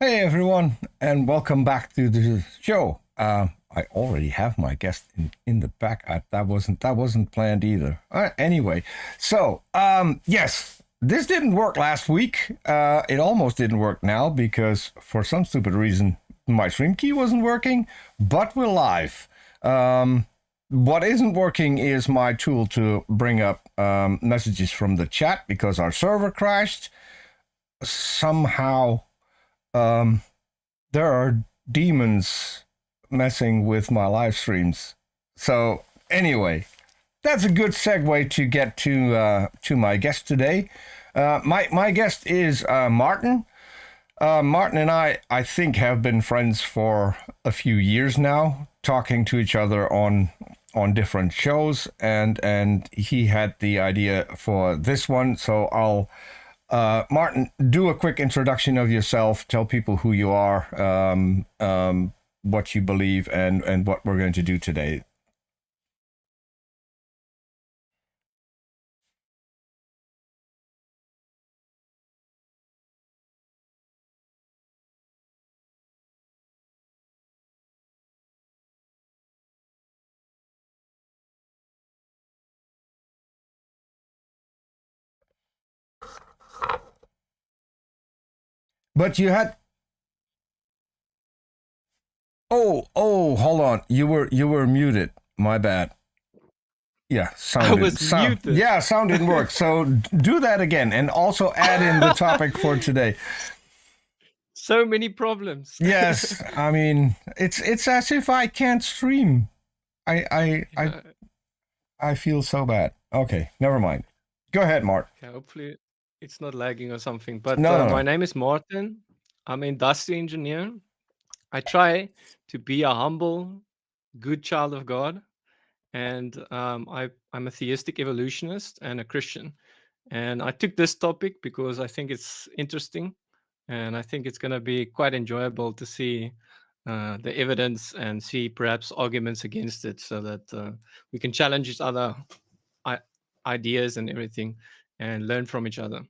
Hey everyone, and welcome back to the show. I already have my guest in the back. That wasn't planned either. Anyway, so yes, this didn't work last week. It almost didn't work now because for some stupid reason my stream key wasn't working. But we're live. What isn't working is my tool to bring up messages from the chat because our server crashed somehow. Um, there are demons messing with my live streams. So anyway, that's a good segue to get to my guest today. My guest is Maarten. Maarten and I think have been friends for a few years now, talking to each other on different shows, and he had the idea for this one. So I'll Maarten, do a quick introduction of yourself. Tell people who you are, what you believe, and what we're going to do today. But you had hold on. You were muted. My bad. Yeah, I was muted. Yeah, sound didn't work. So do that again, and also add in the topic for today. So many problems. Yes, I mean it's as if I can't stream. I feel so bad. Okay, never mind. Go ahead, Mark. Yeah, hopefully it's not lagging or something. But No, no, my no. name is Maarten. I'm an industry engineer. I try to be a humble, good child of God, and I'm a theistic evolutionist and a Christian. And I took this topic because I think it's interesting, and I think it's going to be quite enjoyable to see the evidence and see perhaps arguments against it, so that we can challenge each other ideas and everything and learn from each other.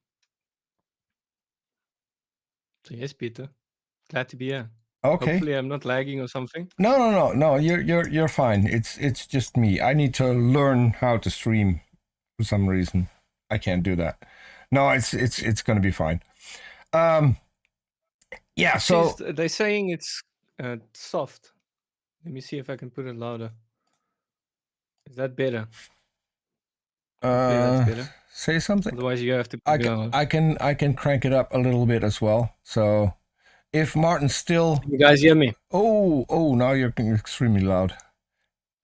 So yes, Peter, glad to be here. Okay. Hopefully I'm not lagging or something. No. You're fine. It's just me. I need to learn how to stream for some reason. I can't do that. No, it's gonna be fine. Yeah. So They're saying it's soft. Let me see if I can put it louder. Is that better? Hopefully that's better. say something. Otherwise you have to put it louder. I can crank it up a little bit as well. So if Martin's still, Can you guys hear me? oh, now you're extremely loud.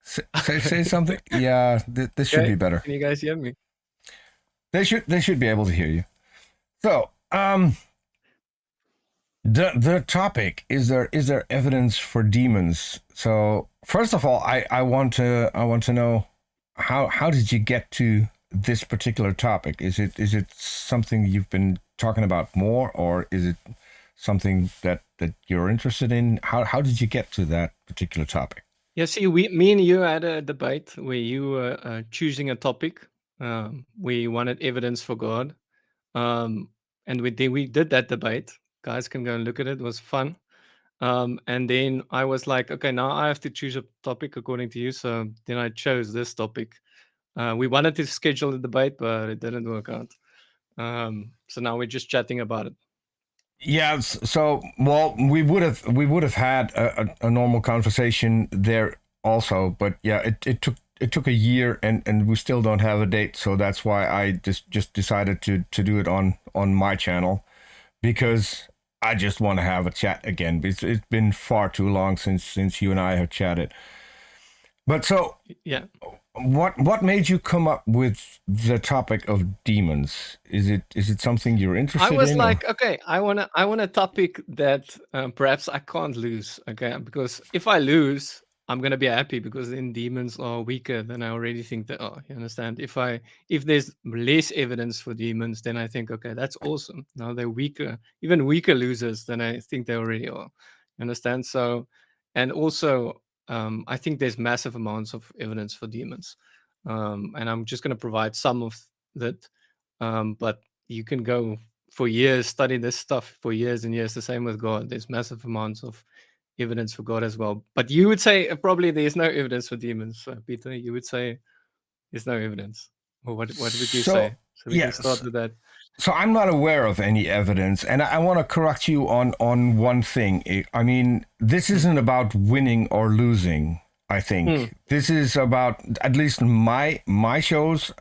Say something. Yeah, this should Okay. be better. Can you guys hear me? They should be able to hear you. So the topic is there evidence for demons? So first of all, I want to know how did you get to this particular topic? Is it something you've been talking about more, or is it something that you're interested in? How did you get to that particular topic? Yeah, see, me and you had a debate where you were choosing a topic. We wanted evidence for God, and we did that debate. Guys can go and look at it. It was fun. And then I was like, okay, now I have to choose a topic according to you. So then I chose this topic. We wanted to schedule a debate, but it didn't work out. So now we're just chatting about it. Yeah. So well, we would have had a normal conversation there also, but yeah, it took a year, and we still don't have a date. So that's why I just decided to do it on my channel, because I just want to have a chat again. It's been far too long since you and I have chatted. But so Yeah. what made you come up with the topic of demons? Is it something you're I interested was in? like, okay, I want a topic that perhaps I can't lose. Okay, because if I lose, I'm gonna be happy because then demons are weaker than I already think they are. You understand? If there's less evidence for demons, then I think, okay, that's awesome. Now they're weaker, even weaker losers than I think they already are. You understand? So, and also, I think there's massive amounts of evidence for demons, and I'm just gonna provide some of that, but you can go for years, studied this stuff for years and years. The same with God. There's massive amounts of evidence for God as well. But you would say probably there's no evidence for demons, Peter. You would say there's no evidence. Or what would you So say? So we can start yes, with that. so I'm not aware of any evidence, and I want to correct you on one thing. I mean, this isn't about winning or losing. I think this is about, at least my shows.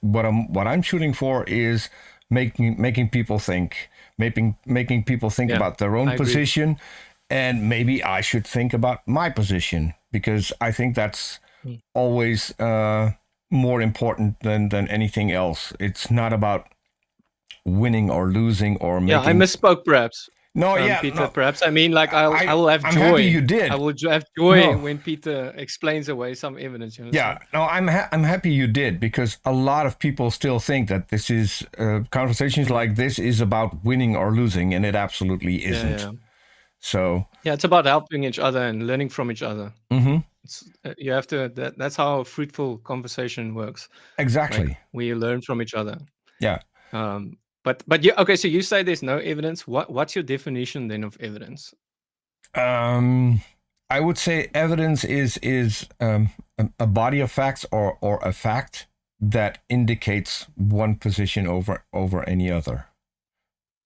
What I'm shooting for is making people think, making people think Yeah, about their I own agree. position, and maybe I should think about my position, because I think that's Mm. always more important than anything else. It's not about winning or losing or Yeah, I making. misspoke perhaps. No, yeah, Peter, no. perhaps I mean like I will have I'm happy you joy. did. I will have joy No. when Peter explains away some evidence. You Yeah, understand? no, I'm happy you did, because a lot of people still think that this is conversations like this is about winning or losing, and it absolutely isn't. Yeah. So Yeah, it's about helping each other and learning from each other. It's, you have to. That's how a fruitful conversation works. Like exactly, we learn from each other. yeah. But yeah. Okay, so you say there's no evidence. What's your definition then of evidence? I would say evidence is a body of facts, or a fact that indicates one position over any other.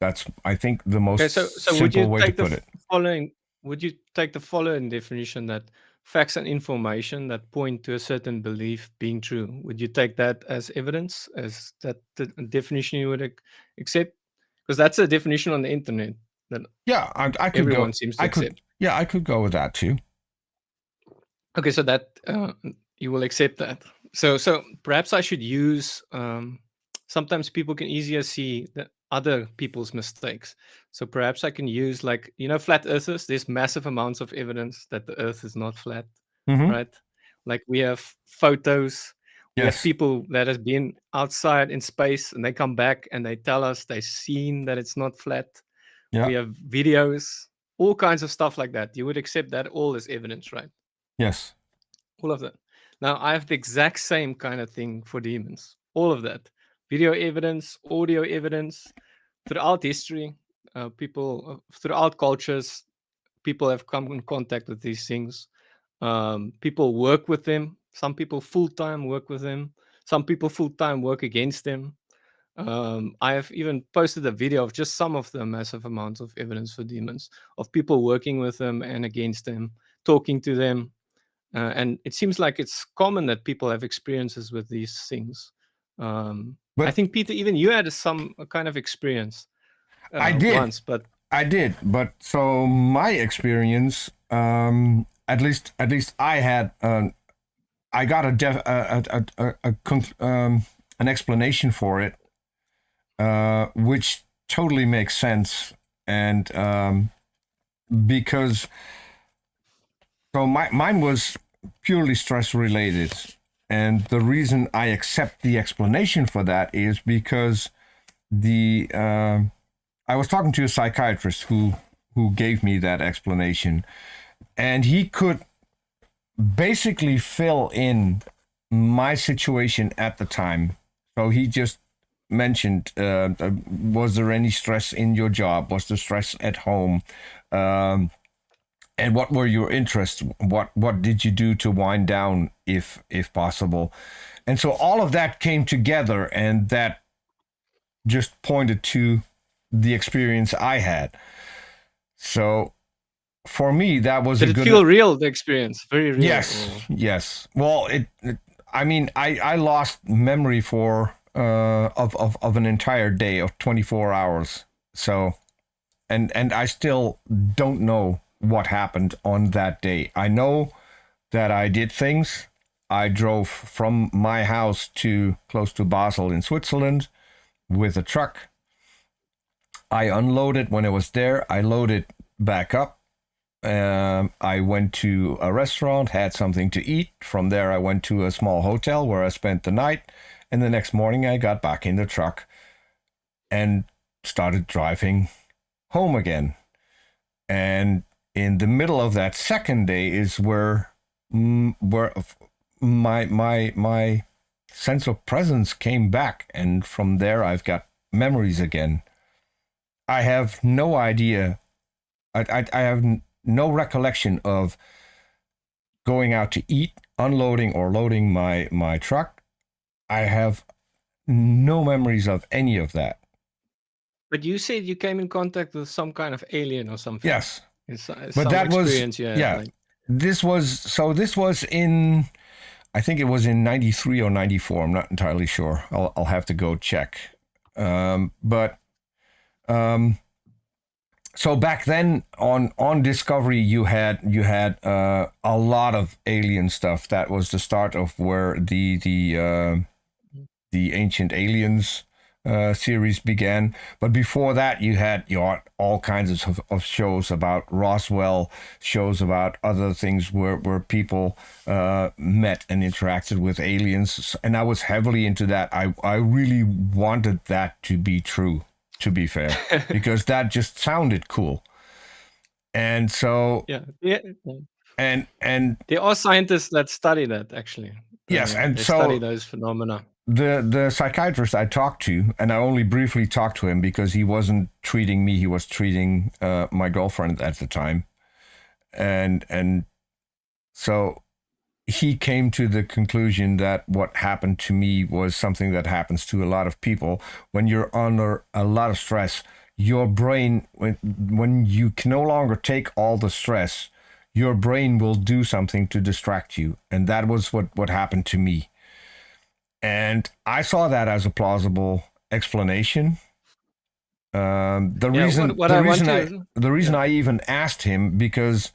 That's, I think, the most Okay, so would simple you way to take the put it. following? Would you take the following definition that facts and information that point to a certain belief being true? Would you take that as evidence? As that the definition you would accept? Because that's a definition on the internet that Yeah, I could everyone go. seems to accept. Yeah, I could go with that too. Okay, so that you will accept that. So perhaps I should use. Sometimes people can easier see the other people's mistakes. So perhaps I can use, like, flat earthers. There's massive amounts of evidence that the Earth is not flat, right? Like we have photos. We have Yes. people that has been outside in space and they come back and they tell us they've seen that it's not flat. Yeah. We have videos, all kinds of stuff like that. You would accept that all as evidence, right? Yes. All of that. Now, I have the exact same kind of thing for demons. All of that. Video evidence, audio evidence. Throughout history, people, throughout cultures, people have come in contact with these things. People work with them. Some people full-time work with them. Some people full-time work against them. I have even posted a video of just some of the massive amounts of evidence for demons, of people working with them and against them, talking to them. And it seems like it's common that people have experiences with these things. I think, Peter, even you had some kind of experience I did. once, but I did, but so my experience, at least I had, I got an explanation for it, which totally makes sense, and because so mine was purely stress related, and the reason I accept the explanation for that is because I was talking to a psychiatrist who gave me that explanation, and he could basically fill in my situation at the time. So he just mentioned, was there any stress in your job? Was there stress at home? And what were your interests? What did you do to wind down, if possible? And so all of that came together, and that just pointed to the experience I had. So for me, that was did a it good. feel real? The experience, very real. Yes. Well, I mean, I lost memory for of an entire day of 24 hours. So, and I still don't know what happened on that day. I know that I did things. I drove from my house to close to Basel in Switzerland with a truck. I unloaded when I was there. I loaded back up. I went to a restaurant, had something to eat. From there, I went to a small hotel where I spent the night. And the next morning, I got back in the truck and started driving home again. And in the middle of that second day is where my sense of presence came back, and from there I've got memories again. I have no idea. I have no recollection of going out to eat, unloading or loading my truck. I have no memories of any of that. But you said you came in contact with some kind of alien or something. Yes, It's but some that was, experience you had. yeah. Like, This was in, I think it was in 93 or 94. I'm not entirely sure. I'll have to go check. But so back then on Discovery, you had a lot of alien stuff. That was the start of where the Ancient Aliens series began. But before that, you had all kinds of shows about Roswell, shows about other things where people met and interacted with aliens. And I was heavily into that. I really wanted that to be true, to be fair, because that just sounded cool. And so, yeah. and There are scientists that study that actually. yes, and They study so those phenomena. the psychiatrist I talked to, and I only briefly talked to him because he wasn't treating me; he was treating my girlfriend at the time, and so he came to the conclusion that what happened to me was something that happens to a lot of people when you're under a lot of stress. Your brain, when you can no longer take all the stress, your brain will do something to distract you, and that was what happened to me. And I saw that as a plausible explanation. The Yeah. reason What the I want reason I to. the reason Yeah. I even asked him, because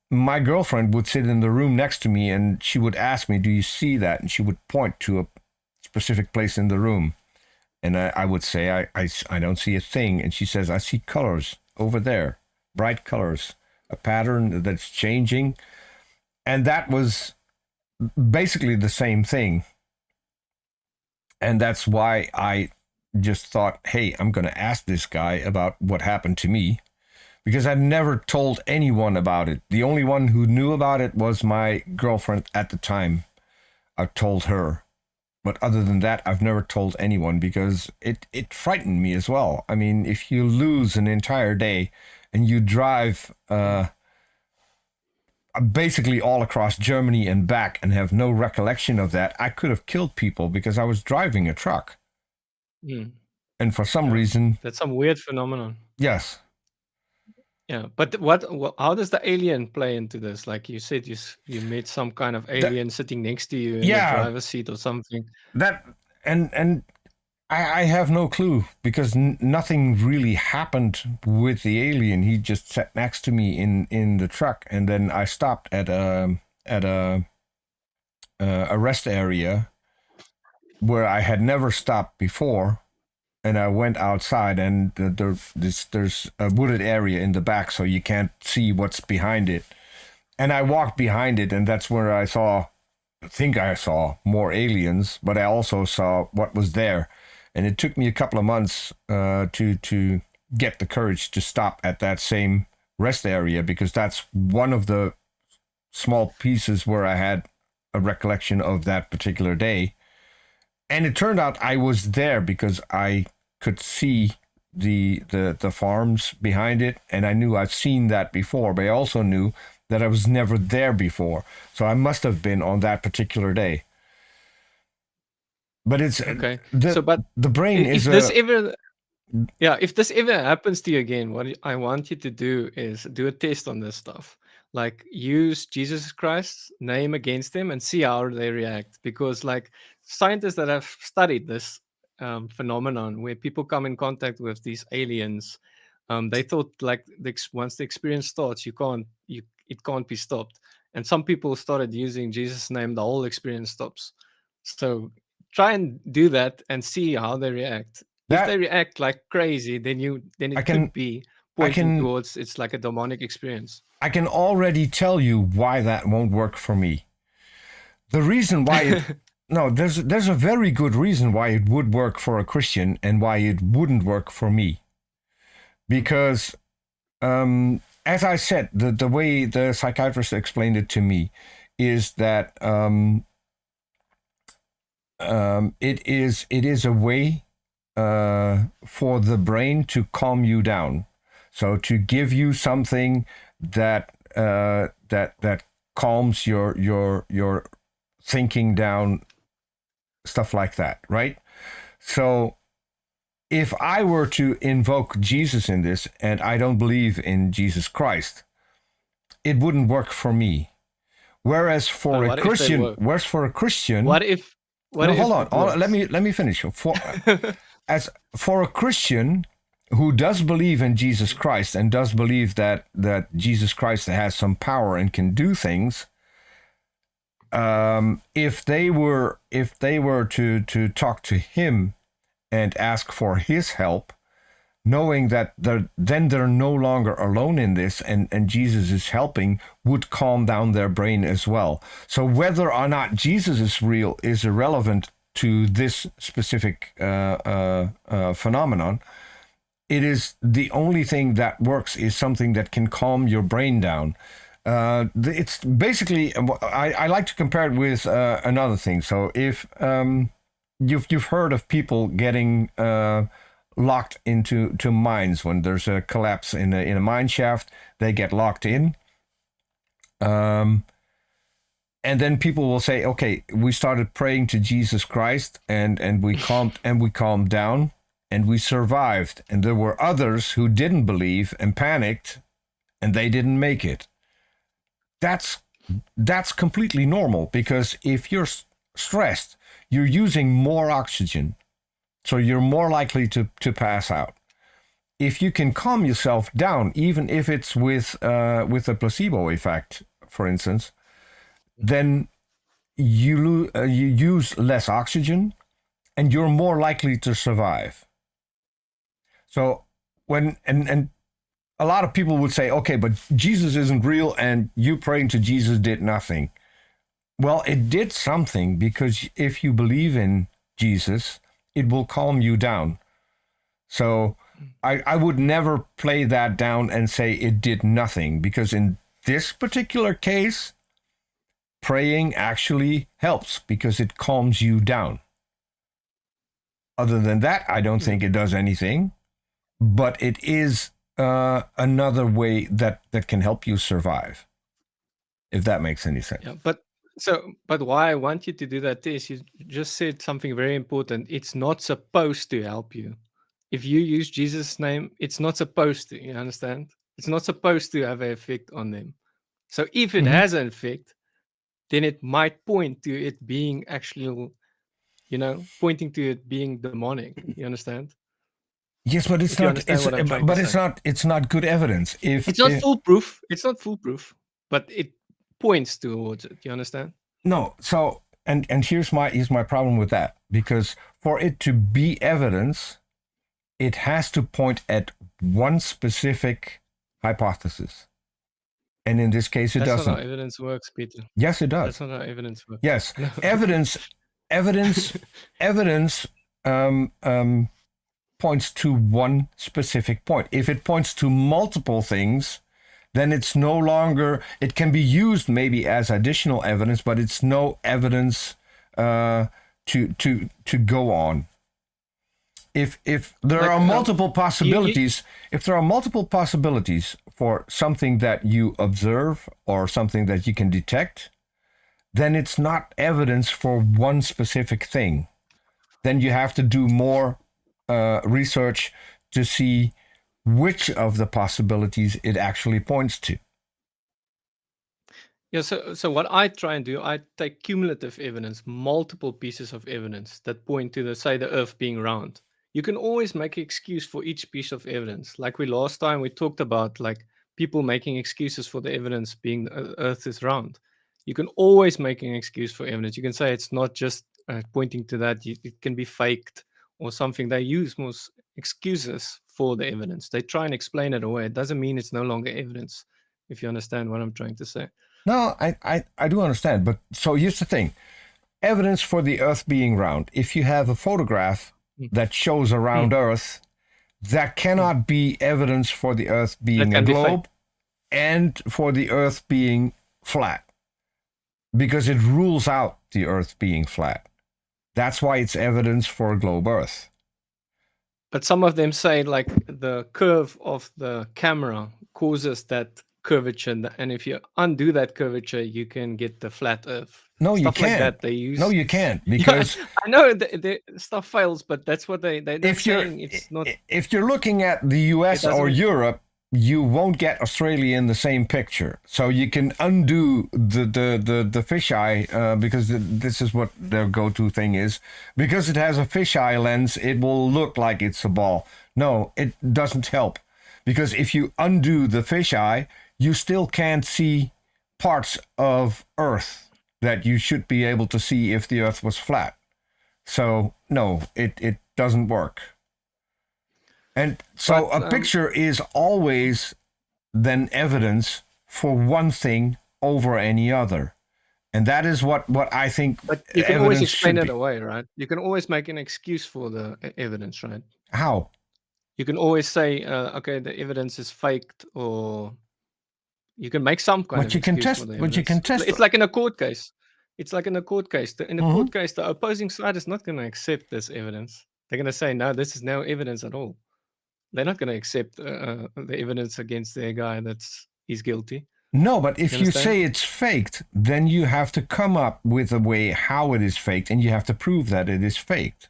my girlfriend would sit in the room next to me and she would ask me, "Do you see that?" And she would point to a specific place in the room, and I would say, I don't see a thing." And she says, "I see colors over there, bright colors, a pattern that's changing," and that was basically the same thing. And that's why I just thought, hey, I'm going to ask this guy about what happened to me, because I'd never told anyone about it. The only one who knew about it was my girlfriend at the time. I told her. But other than that, I've never told anyone because it frightened me as well. I mean, if you lose an entire day and you drive basically all across Germany and back and have no recollection of that, I could have killed people because I was driving a truck. Mm. And for some Yeah. reason, That's some weird phenomenon. yes. Yeah, but how does the alien play into this? Like you said, you met some kind of That, alien sitting next to you in the yeah, driver's seat or something. that, and I have no clue because nothing really happened with the alien. He just sat next to me in the truck, and then I stopped at a rest area where I had never stopped before, and I went outside, and there's a wooded area in the back, so you can't see what's behind it. And I walked behind it, and that's where I think I saw more aliens, but I also saw what was there. And it took me a couple of months to get the courage to stop at that same rest area, because that's one of the small pieces where I had a recollection of that particular day. And it turned out I was there because I could see the farms behind it, and I knew I've seen that before, but I also knew that I was never there before. So I must have been on that particular day. But it's Okay. So, but the brain if is this a ever, yeah, if this ever happens to you again, what I want you to do is do a test on this stuff. Like use Jesus Christ's name against them and see how they react. Because like scientists that have studied this phenomenon where people come in contact with these aliens, they thought like once the experience starts, it can't be stopped. And some people started using Jesus' name, the whole experience stops. So try and do that and see how they react. If they that react like crazy, then I it could can be I pointing can towards it's like a demonic experience. I can already tell you why that won't work for me. The reason why it no, there's a very good reason why it would work for a Christian and why it wouldn't work for me. Because as I said, the way the psychiatrist explained it to me is that it is a way for the brain to calm you down. So to give you something that that calms your thinking down, stuff like that, right? So if I were to invoke Jesus in this, and I don't believe in Jesus Christ, it wouldn't work for me. Whereas But for a what if they Christian, work? whereas for a Christian, What if no, hold it on. works? Let me finish. For a Christian who does believe in Jesus Christ and does believe that Jesus Christ has some power and can do things, if they were to talk to him and ask for his help, knowing that then they're no longer alone in this, and Jesus is helping, would calm down their brain as well. So whether or not Jesus is real is irrelevant to this specific phenomenon. It is the only thing that works is something that can calm your brain down. It's basically, I like to compare it with another thing. So if you've heard of people getting locked into mines when there's a collapse in a mine shaft, they get locked in. And then people will say, okay, we started praying to Jesus Christ and we calmed down and we survived. And there were others who didn't believe and panicked and they didn't make it. That's completely normal, because if you're stressed, you're using more oxygen. So you're more likely to pass out. If you can calm yourself down, even if it's with a placebo effect, for instance, then you use less oxygen, and you're more likely to survive. So when and a lot of people would say, okay, but Jesus isn't real, and you praying to Jesus did nothing. Well, it did something, because if you believe in Jesus, it will calm you down. So I would never play that down and say it did nothing, because in this particular case, praying actually helps because it calms you down. Other than that, I don't think it does anything, but it is another way that can help you survive, if that makes any sense. Yeah, but why I want you to do that is you just said something very important. It's not supposed to help you. If you use Jesus' name, it's not supposed to. You understand? It's not supposed to have an effect on them. So if it Mm-hmm. has an effect, then it might point to it being actual, pointing to it being demonic. You understand? Yes, but it's If you not. understand what I'm trying to But it's say. not. It's not good evidence. It's not foolproof. It's not foolproof, but it points towards it. You understand? No. So and here's my problem with that, because for it to be evidence, it has to point at one specific hypothesis, and in this case, it That's not how doesn't. evidence works, Peter. Yes, it That's does. not how evidence works. Yes, No. evidence, evidence points to one specific point. If it points to multiple things, then it's no longer, it can be used maybe as additional evidence, but it's no evidence to go on. If there Like, are multiple possibilities, if there are multiple possibilities for something that you observe or something that you can detect, then it's not evidence for one specific thing. Then you have to do more research to see which of the possibilities it actually points to. Yeah, so what I try and do, I take cumulative evidence, multiple pieces of evidence that point to say the Earth being round. You can always make an excuse for each piece of evidence. Like last time we talked about, like people making excuses for the evidence being the Earth is round. You can always make an excuse for evidence. You can say it's not just pointing to that. It can be faked or something. They use most excuses for the evidence. They try and explain it away. It doesn't mean it's no longer evidence, if you understand what I'm trying to say. No, I do understand. But so here's the thing. Evidence for the Earth being round. If you have a photograph that shows a round Earth, that cannot be evidence for the Earth being a globe and for the Earth being flat, because it rules out the Earth being flat. That's why it's evidence for a globe Earth. But some of them say like the curve of the camera causes that curvature, and if you undo that curvature, you can get the flat Earth. No, you Stuff like can't. that they use. No, you can't, Yeah, because I know the stuff fails, but that's what they're not if you're saying. It's not. if you're looking at the It US or doesn't. Europe, you won't get Australia in the same picture. So you can undo the fisheye, because this is what their go-to thing is. Because it has a fisheye lens, it will look like it's a ball. No, it doesn't help, because if you undo the fisheye, you still can't see parts of Earth that you should be able to see if the Earth was flat. So no, it doesn't work. And so But a picture is always then evidence for one thing over any other. And that is what I think but you can always evidence explain should it be. away, right? You can always make an excuse for the evidence, right? How? You can always say, okay, the evidence is faked, or you can make some kind But of you can excuse for test. the But you evidence. can test. It's like in a court case. It's like in a court case. In a Mhm. court case, the opposing side is not going to accept this evidence. They're going to say, no, this is no evidence at all. They're not going to accept the evidence against their guy he's guilty. No, but if You you understand? say it's faked, then you have to come up with a way how it is faked, and you have to prove that it is faked,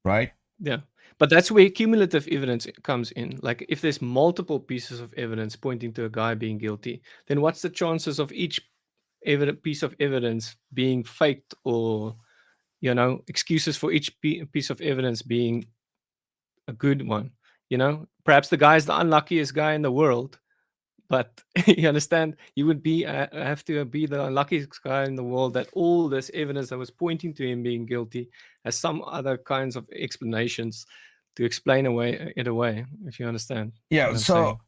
right? Yeah. But that's where cumulative evidence comes in. Like if there's multiple pieces of evidence pointing to a guy being guilty, then what's the chances of each piece of evidence being faked, or excuses for each piece of evidence being a good one? Perhaps the guy is the unluckiest guy in the world, but you understand, you would have to be the unluckiest guy in the world, that all this evidence that was pointing to him being guilty has some other kinds of explanations to explain it away, if you understand Yeah. what I'm So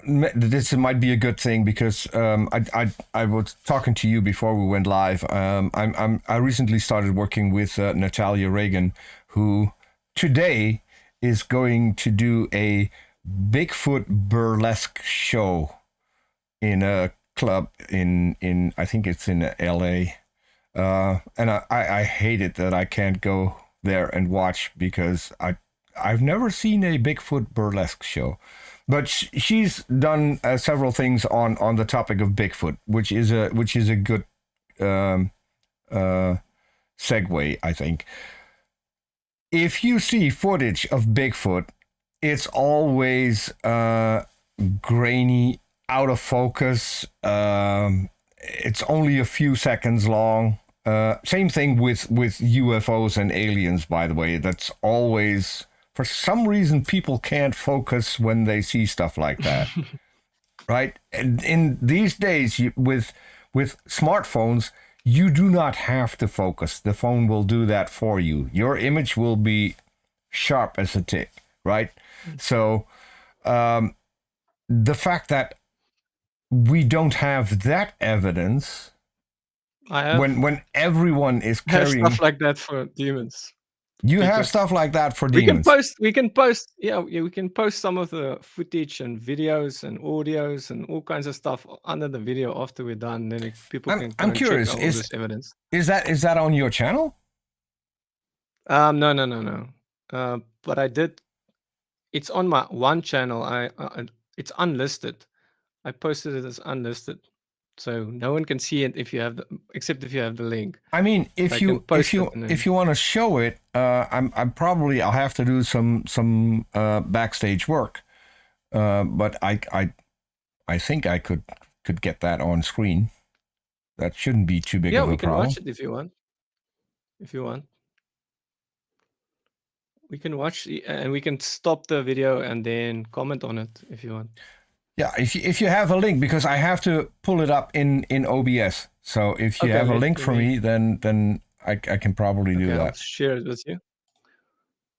saying. this might be a good thing, because I was talking to you before we went live. I recently started working with Natalia Reagan, who today is going to do a Bigfoot burlesque show in a club in I think it's in L.A. And I hate it that I can't go there and watch, because I've never seen a Bigfoot burlesque show. But she's done several things on the topic of Bigfoot, which is a good segue, I think. If you see footage of Bigfoot, it's always grainy, out of focus. It's only a few seconds long. Same thing with UFOs and aliens, by the way. That's always, for some reason, people can't focus when they see stuff like that. Right? And in these days, with smartphones, you do not have to focus. The phone will do that for you. Your image will be sharp as a tick, right? So the fact that we don't have that evidence, I have when everyone is have carrying, stuff like that for demons. you Peter. have stuff like that for We can demons. post we can post some of the footage and videos and audios and all kinds of stuff under the video after we're done. Then people can go I'm and curious, check out all this evidence. is that on your channel? No. But I did. It's on my one channel. It's unlisted. I posted it as unlisted, so no one can see it except if you have the link. I mean, I can post it and then- if you want to show it, I'll have to do some backstage work, but I think I could get that on screen. That shouldn't be too big of a problem. Yeah, we can watch it if you want. If you want, we can watch and we can stop the video and then comment on it if you want. Yeah, if you have a link, because I have to pull it up in OBS. So if you have a link for me, then I can probably do that. I'll share it with you.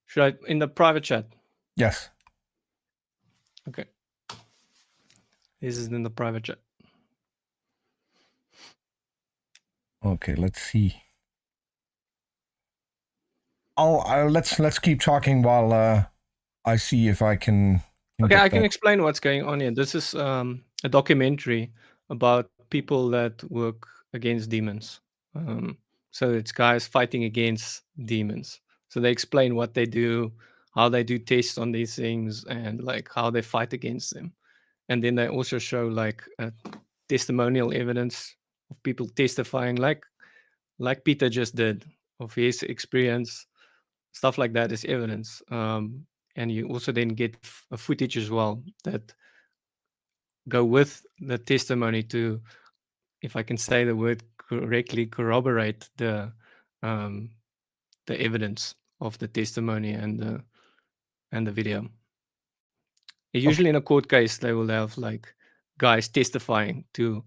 Should I in the private chat? Yes. Okay. This is in the private chat. Okay, let's see. Let's keep talking while I see if I can. Okay, I can explain what's going on here. This is a documentary about people that work against demons. So it's guys fighting against demons. So they explain what they do, how they do tests on these things and like how they fight against them. And then they also show like testimonial evidence of people testifying, like Peter just did, of his experience. Stuff like that is evidence. And you also then get a footage as well that go with the testimony to, if I can say the word correctly, corroborate the evidence of the testimony and the video. Usually in a court case, they will have like guys testifying to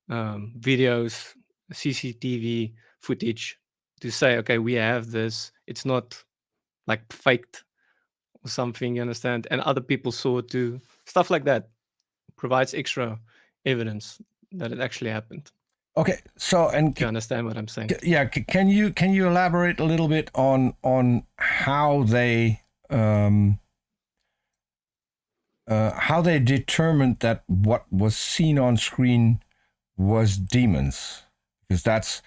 videos, CCTV footage to say, okay, we have this. It's not like faked or something, you understand? And other people saw it too. Stuff like that provides extra evidence that it actually happened. Okay, so and Do you understand what I'm saying? yeah, can you elaborate a little bit on how they determined that what was seen on screen was demons? Because that's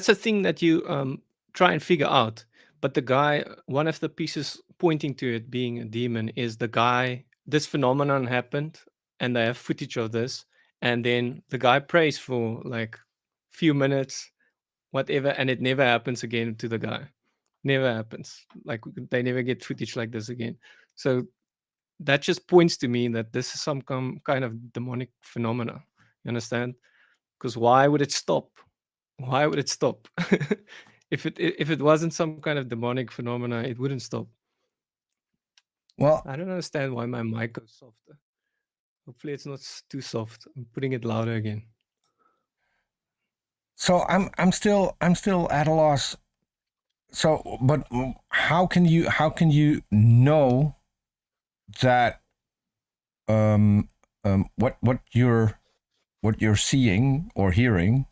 a thing that you try and figure out. But the guy, one of the pieces pointing to it being a demon is the guy. This phenomenon happened, and they have footage of this. And then the guy prays for like few minutes, whatever, and it never happens again to the guy. Never happens. Like they never get footage like this again. So that just points to me that this is some kind of demonic phenomena. You understand? Because why would it stop? Why would it stop? If it wasn't some kind of demonic phenomena, it wouldn't stop. well. I don't understand why my mic goes softer. Hopefully it's not too soft. I'm putting it louder again. So I'm still at a loss. So, but how can you know that what you're seeing or hearing,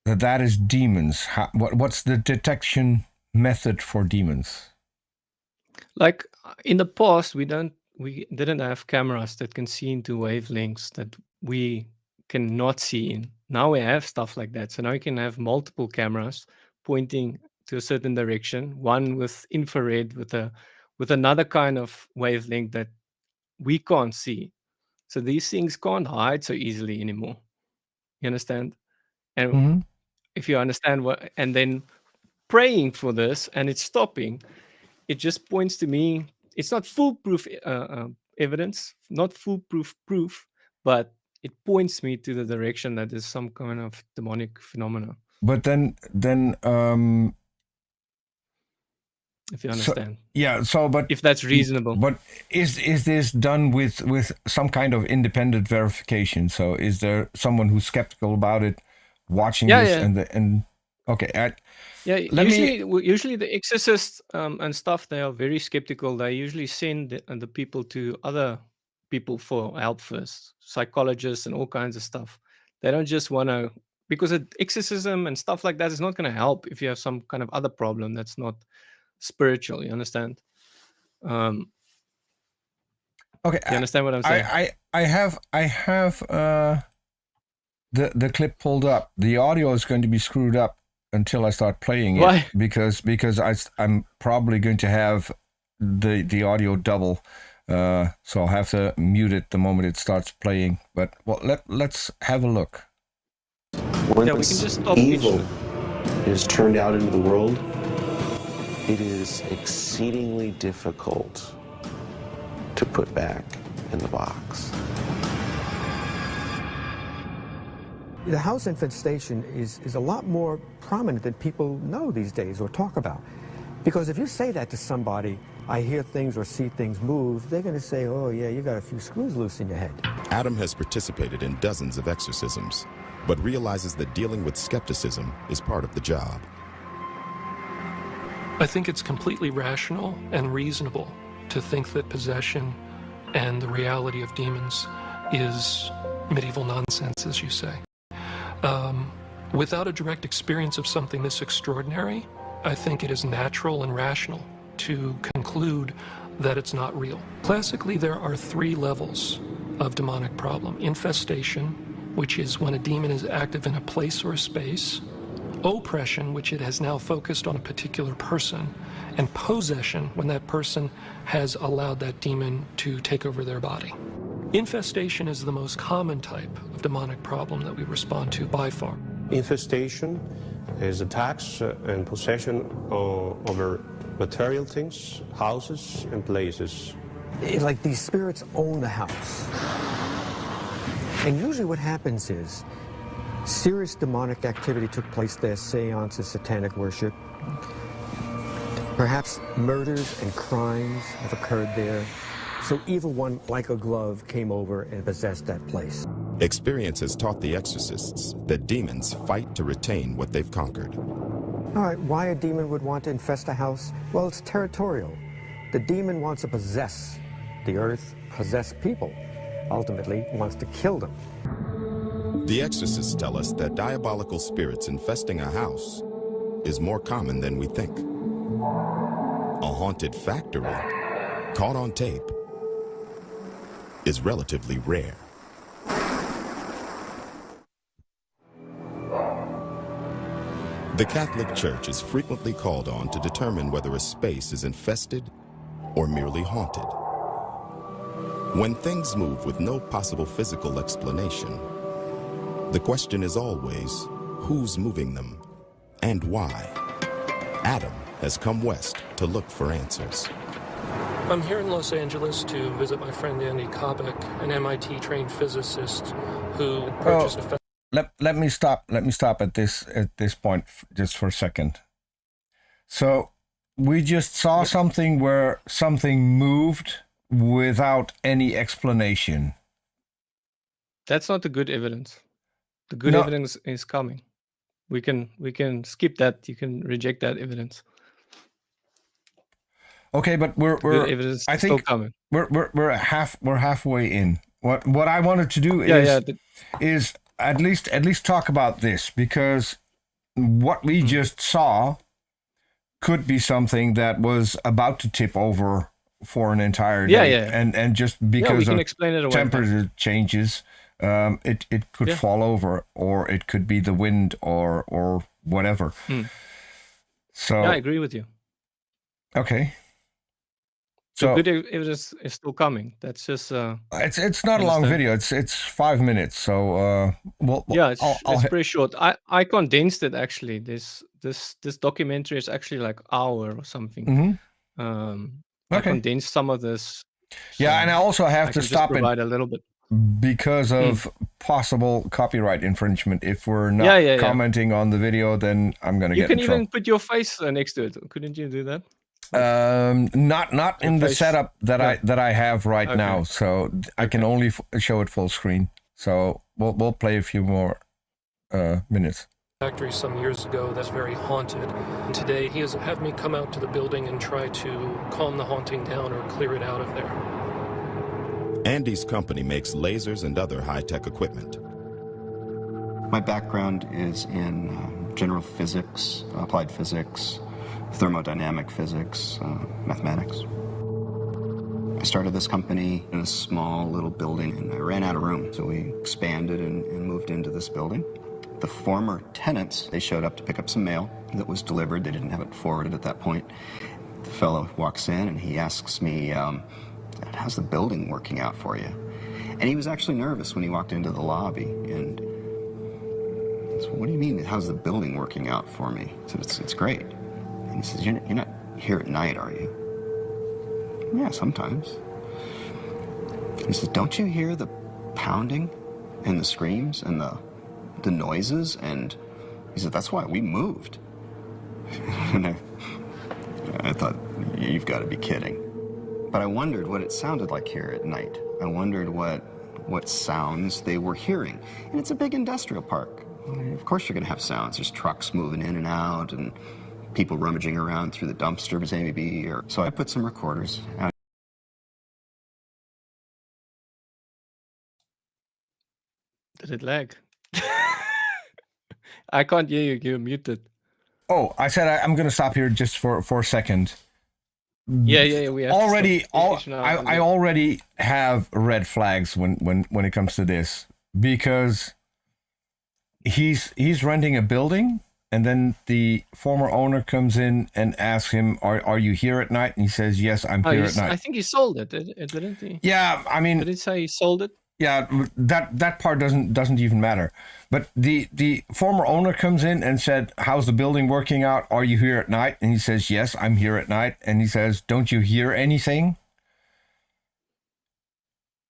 that is demons? What's the detection method for demons? Like in the past, we didn't have cameras that can see into wavelengths that we cannot see in. Now we have stuff like that. So now you can have multiple cameras pointing to a certain direction, one with infrared with another kind of wavelength that we can't see. So these things can't hide so easily anymore. You understand? And if you understand what, and then praying for this and it's stopping, it just points to me. It's not foolproof evidence, not foolproof proof, but it points me to the direction that is some kind of demonic phenomena. But then if you understand. But if that's reasonable. But is this done with some kind of independent verification? So is there someone who's skeptical about it watching this? Yeah. And okay. Usually the exorcists and stuff, they are very skeptical. They usually send the people to other people for help first, psychologists and all kinds of stuff. They don't just want to, because exorcism and stuff like that is not going to help if you have some kind of other problem that's not spiritual. You understand? Okay. You understand what I'm saying? I have the clip pulled up. The audio is going to be screwed up until I start playing it. Why? Because I'm probably going to have the audio double. So I'll have to mute it the moment it starts playing. But let's have a look. Once we can just stop evil is turned out into the world, it is exceedingly difficult to put back in the box. The house infestation is a lot more prominent than people know these days or talk about. Because if you say that to somebody, I hear things or see things move, they're going to say, oh yeah, you got a few screws loose in your head. Adam has participated in dozens of exorcisms, but realizes that dealing with skepticism is part of the job. I think it's completely rational and reasonable to think that possession and the reality of demons is medieval nonsense, as you say. Without a direct experience of something this extraordinary, I think it is natural and rational to conclude that it's not real. Classically, there are 3 levels of demonic problem. Infestation, which is when a demon is active in a place or a space, oppression, which it has now focused on a particular person, and possession, when that person has allowed that demon to take over their body. Infestation is the most common type of demonic problem that we respond to by far. Infestation is attacks and possession over material things, houses and places. Like these spirits own the house. And usually what happens is serious demonic activity took place there, seances, satanic worship. Perhaps murders and crimes have occurred there. So evil one, like a glove, came over and possessed that place. Experience has taught the exorcists that demons fight to retain what they've conquered. All right, why a demon would want to infest a house? Well, it's territorial. The demon wants to possess the earth, possess people. Ultimately, wants to kill them. The exorcists tell us that diabolical spirits infesting a house is more common than we think. A haunted factory, caught on tape, is relatively rare. The Catholic Church is frequently called on to determine whether a space is infested or merely haunted. When things move with no possible physical explanation, the question is always, who's moving them and why? Adam has come west to look for answers. I'm here in Los Angeles to visit my friend Andy Kobick, an MIT-trained physicist who purchased a... Let me stop at this point just for a second. So we just saw something where something moved without any explanation. That's not the good evidence. The good evidence is coming. We can skip that. You can reject that evidence. Okay, but I think still coming. we're halfway in. What I wanted to do is at least talk about this, because what we just saw could be something that was about to tip over for an entire day. And just because of temperature changes, it could fall over, or it could be the wind or whatever. So I agree with you. Okay. So good evidence is still coming. That's just it's not a long video. It's 5 minutes. So it's pretty short. I condensed it actually. This documentary is actually like an hour or something. I condensed some of this. So and I also have to stop it a little bit because of possible copyright infringement. If we're not commenting on the video, then I'm gonna get in trouble. You can even put your face next to it. Couldn't you do that? Not in the setup that I have right now, so I can only show it full screen. So we'll play a few more minutes. Factory some years ago that's very haunted. And today he has had me come out to the building and try to calm the haunting down or clear it out of there. Andy's company makes lasers and other high-tech equipment. My background is in general physics, applied physics, thermodynamic physics, mathematics. I started this company in a small little building, and I ran out of room, so we expanded and moved into this building. The former tenants, they showed up to pick up some mail that was delivered. They didn't have it forwarded at that point. The fellow walks in and he asks me, how's the building working out for you? And he was actually nervous when he walked into the lobby. And I said, what do you mean, how's the building working out for me? I said, it's great. And he says, you're not here at night, are you? Yeah, sometimes. He says, don't you hear the pounding and the screams and the noises? And he said, that's why we moved. And I thought, you've got to be kidding. But I wondered what it sounded like here at night. I wondered what sounds they were hearing. And it's a big industrial park. Of course you're going to have sounds. There's trucks moving in and out and people rummaging around through the dumpsters, maybe. So I put some recorders out. Did it lag? I can't hear you. You're muted. Oh, I said I'm going to stop here just for a second. Yeah. We have I already have red flags when it comes to this, because he's renting a building and then the former owner comes in and asks him, "Are you here at night?" And he says, "Yes, I'm here at night." I think he sold it, didn't he? Yeah, I mean, Did he say he sold it? yeah, that part doesn't even matter. But the former owner comes in and said, "How's the building working out? Are you here at night?" And he says, "Yes, I'm here at night." And he says, "Don't you hear anything?"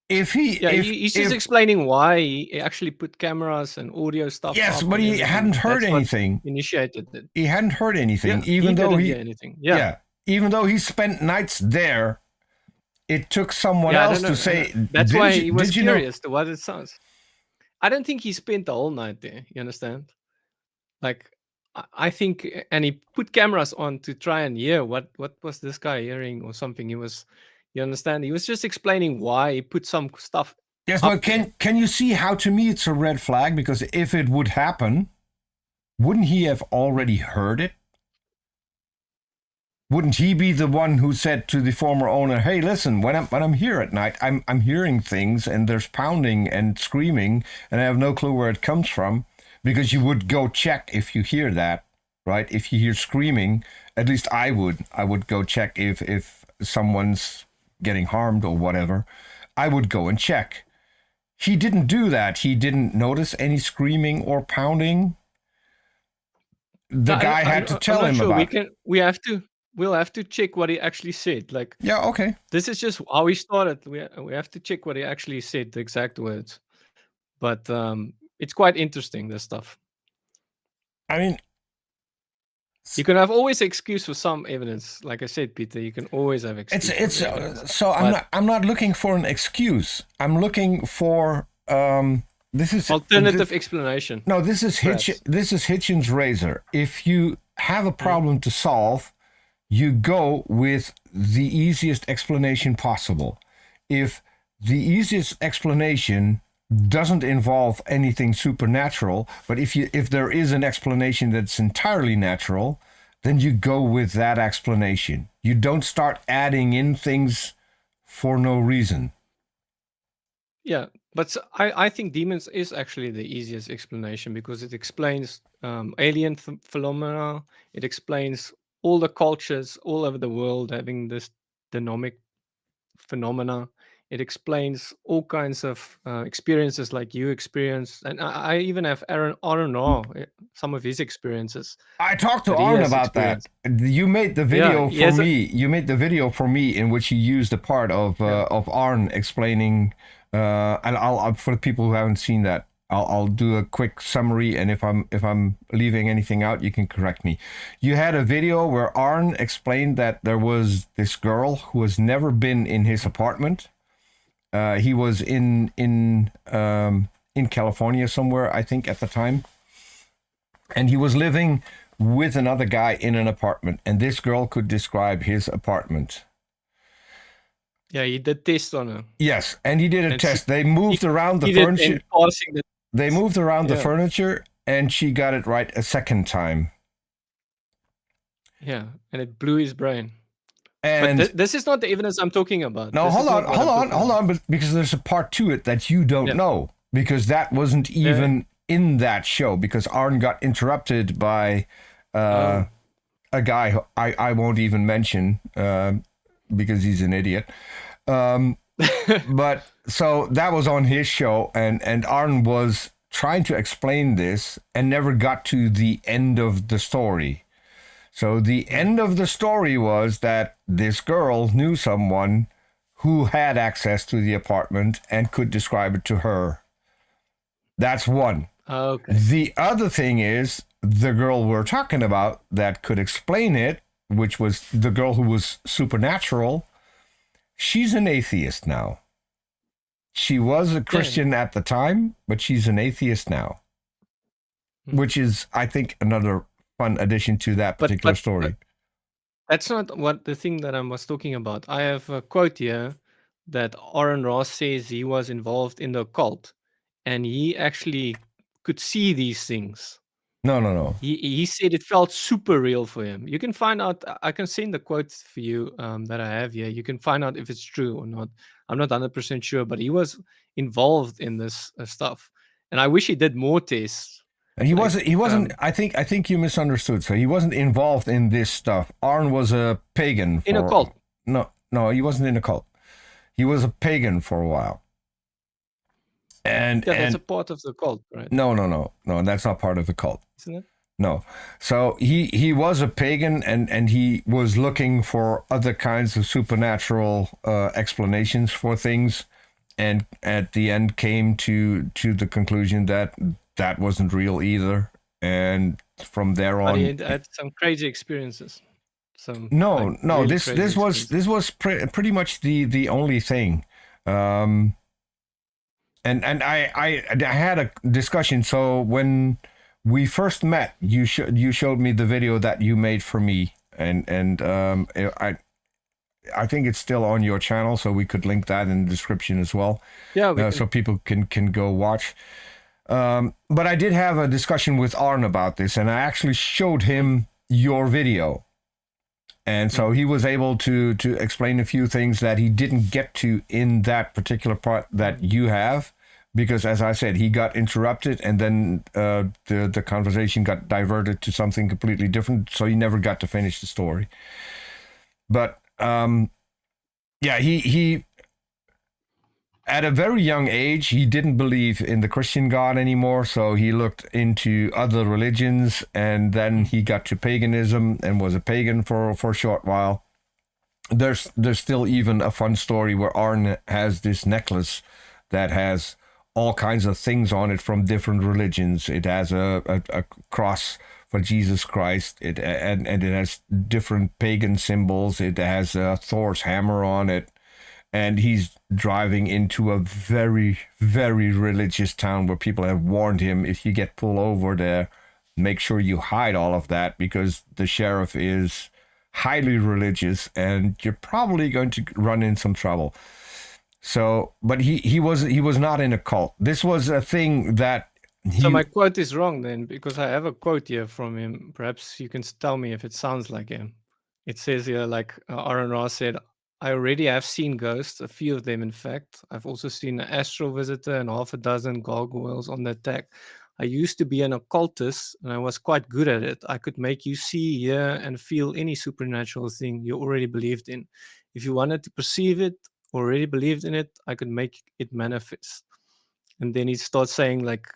He's just explaining why he actually put cameras and audio stuff. Yes, up but and he everything. hadn't heard That's what anything. Initiated it. He hadn't heard anything, Yeah, even though didn't he hear anything. Yeah. even though he spent nights there. It took someone I else don't know. to say. That's why he was did you know? curious to what it sounds. I don't think he spent the whole night there. You understand? Like, I think, and he put cameras on to try and hear what was this guy hearing or something. He was, you understand? He was just explaining why he put some stuff. Yes, up but there. can you see how to me it's a red flag? Because if it would happen, wouldn't he have already heard it? Wouldn't he be the one who said to the former owner, "Hey, listen, when I'm here at night, I'm hearing things and there's pounding and screaming, and I have no clue where it comes from." Because you would go check if you hear that, right? If you hear screaming, at least I would go check if someone's getting harmed or whatever. I would go and check. He didn't do that. He didn't notice any screaming or pounding. The guy had to tell him about it. We'll have to check what he actually said. Like, Yeah, okay. this is just how he started. We have to check what he actually said, the exact words. But it's quite interesting, this stuff. I mean, you can have always excuse for some evidence. Like I said, Peter, you can always have excuse. So I'm not looking for an excuse. I'm looking for this is alternative explanation. No, this is Hitchens' razor. If you have a problem to solve, you go with the easiest explanation possible. If the easiest explanation doesn't involve anything supernatural, but if there is an explanation that's entirely natural, then you go with that explanation. You don't start adding in things for no reason. Yeah, but I think demons is actually the easiest explanation because it explains alien phenomena. It explains all the cultures all over the world having this dynamic phenomena. It explains all kinds of experiences like you experienced, and I even have Aaron Raw, some of his experiences. I talked to Aaron about that. You made the video for me. You made the video for me in which you used a part of Aaron explaining. And I'll for the people who haven't seen that, I'll do a quick summary, and if I'm leaving anything out, you can correct me. You had a video where Arn explained that there was this girl who has never been in his apartment. He was in California somewhere, I think, at the time, and he was living with another guy in an apartment, and this girl could describe his apartment. Yeah, he did test on her. Yes, and he did a test. They moved around the furniture. They moved around the furniture, and she got it right a second time. Yeah, and it blew his brain. And but this is not the evidence I'm talking about. No, hold on, but because there's a part to it that you don't know, because that wasn't even in that show, because Arn got interrupted by a guy I won't even mention because he's an idiot. But so that was on his show, and Arn was trying to explain this and never got to the end of the story. So the end of the story was that this girl knew someone who had access to the apartment and could describe it to her. That's one. Okay. The other thing is the girl we're talking about that could explain it, which was the girl who was supernatural. She's an atheist now. She was a Christian at the time, but she's an atheist now, which is, I think, another fun addition to that particular story. That's not what the thing that I was talking about. I have a quote here that Aaron Ross says he was involved in the occult, and he actually could see these things. No. He said it felt super real for him. You can find out. I can send the quotes for you that I have here. You can find out if it's true or not. I'm not 100% sure, but he was involved in this stuff, and I wish he did more tests. And he wasn't. He wasn't. um, I think you misunderstood. So he wasn't involved in this stuff. Arn was a pagan. in a cult. No, he wasn't in a cult. He was a pagan for a while. And Yeah, that's and a part of the cult, right? no, that's not part of the cult. Isn't it? No. So he was a pagan, and he was looking for other kinds of supernatural explanations for things, and at the end came to the conclusion that that wasn't real either. And from there But on, he had some crazy experiences. Some no, like, no, really this crazy this was experiences. pretty much the only thing. And I had a discussion. So when we first met, you showed me the video that you made for me, and I think it's still on your channel, so we could link that in the description as well, Yeah, we so people can go watch. But I did have a discussion with Arn about this, and I actually showed him your video. And so he was able to explain a few things that he didn't get to in that particular part that you have, because as I said, he got interrupted, and then the conversation got diverted to something completely different, so he never got to finish the story. But yeah, he at a very young age, he didn't believe in the Christian God anymore, so he looked into other religions, and then he got to paganism and was a pagan for a short while. There's still even a fun story where Arn has this necklace that has all kinds of things on it from different religions. It has a cross for Jesus Christ, and it has different pagan symbols. It has Thor's hammer on it. And he's driving into a very, very religious town where people have warned him, if you get pulled over there, make sure you hide all of that, because the sheriff is highly religious and you're probably going to run in some trouble. So, but he was not in a cult. This was a thing that So my quote is wrong then, because I have a quote here from him. Perhaps you can tell me if it sounds like him. It says here, like Aaron Ross said, I already have seen ghosts, a few of them in fact. I've also seen an astral visitor and half a dozen gargoyles on the attack. I used to be an occultist and I was quite good at it. I could make you see, hear, and feel any supernatural thing you already believed in. If you wanted to perceive it, already believed in it, I could make it manifest. And then he starts saying like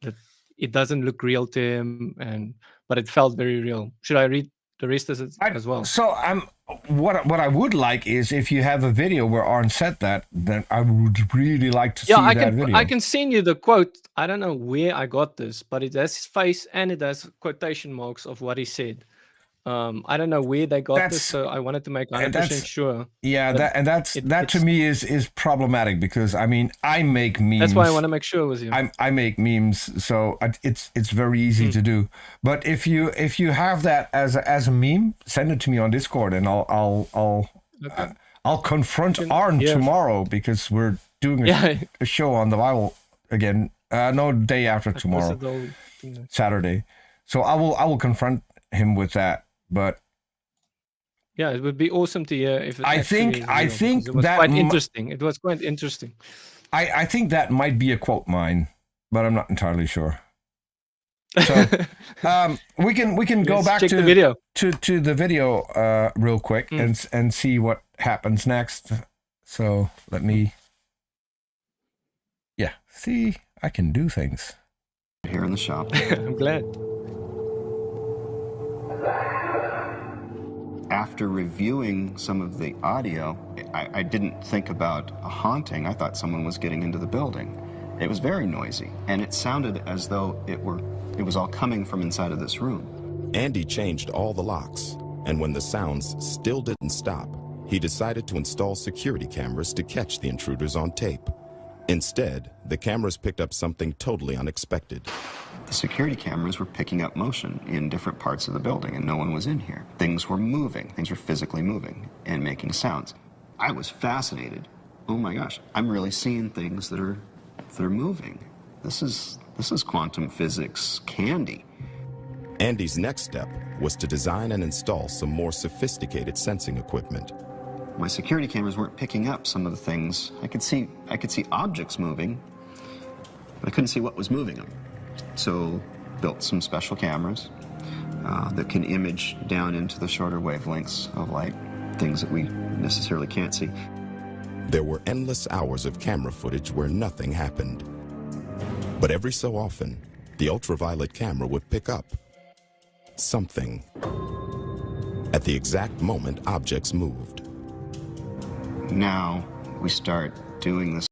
that it doesn't look real to him, but it felt very real. Should I read the rest as well? So what I would like is, if you have a video where Arn said that, then I would really like to see that video. I can send you the quote. I don't know where I got this, but it has his face and it has quotation marks of what he said. I don't know where they got this, so I wanted to make 100% sure. Yeah, that to me is problematic, because I mean, I make memes. That's why I want to make sure it was you. I make memes, so it's very easy to do. But if you have that as a meme, send it to me on Discord, and I'll confront Arn tomorrow, because we're doing a show on the Bible again. No, day after tomorrow, Saturday. So I will confront him with that. But yeah, it would be awesome to hear if I think it was that quite interesting. It was quite interesting. I think that might be a quote mine, but I'm not entirely sure. So we can go back to the video to the video real quick and see what happens next. So let me see, I can do things here in the shop. I'm glad. After reviewing some of the audio, I didn't think about a haunting. I thought someone was getting into the building. It was very noisy, and it sounded as though it was all coming from inside of this room. Andy changed all the locks, and when the sounds still didn't stop, he decided to install security cameras to catch the intruders on tape. Instead, the cameras picked up something totally unexpected. The security cameras were picking up motion in different parts of the building, and no one was in here. Things were moving. Things were physically moving and making sounds. I was fascinated. Oh my gosh, I'm really seeing things that are moving. This is quantum physics candy. Andy's next step was to design and install some more sophisticated sensing equipment. My security cameras weren't picking up some of the things. I could see objects moving, but I couldn't see what was moving them. So built some special cameras that can image down into the shorter wavelengths of light, things that we necessarily can't see. There were endless hours of camera footage where nothing happened. But every so often, the ultraviolet camera would pick up something at the exact moment objects moved. Now we start doing this.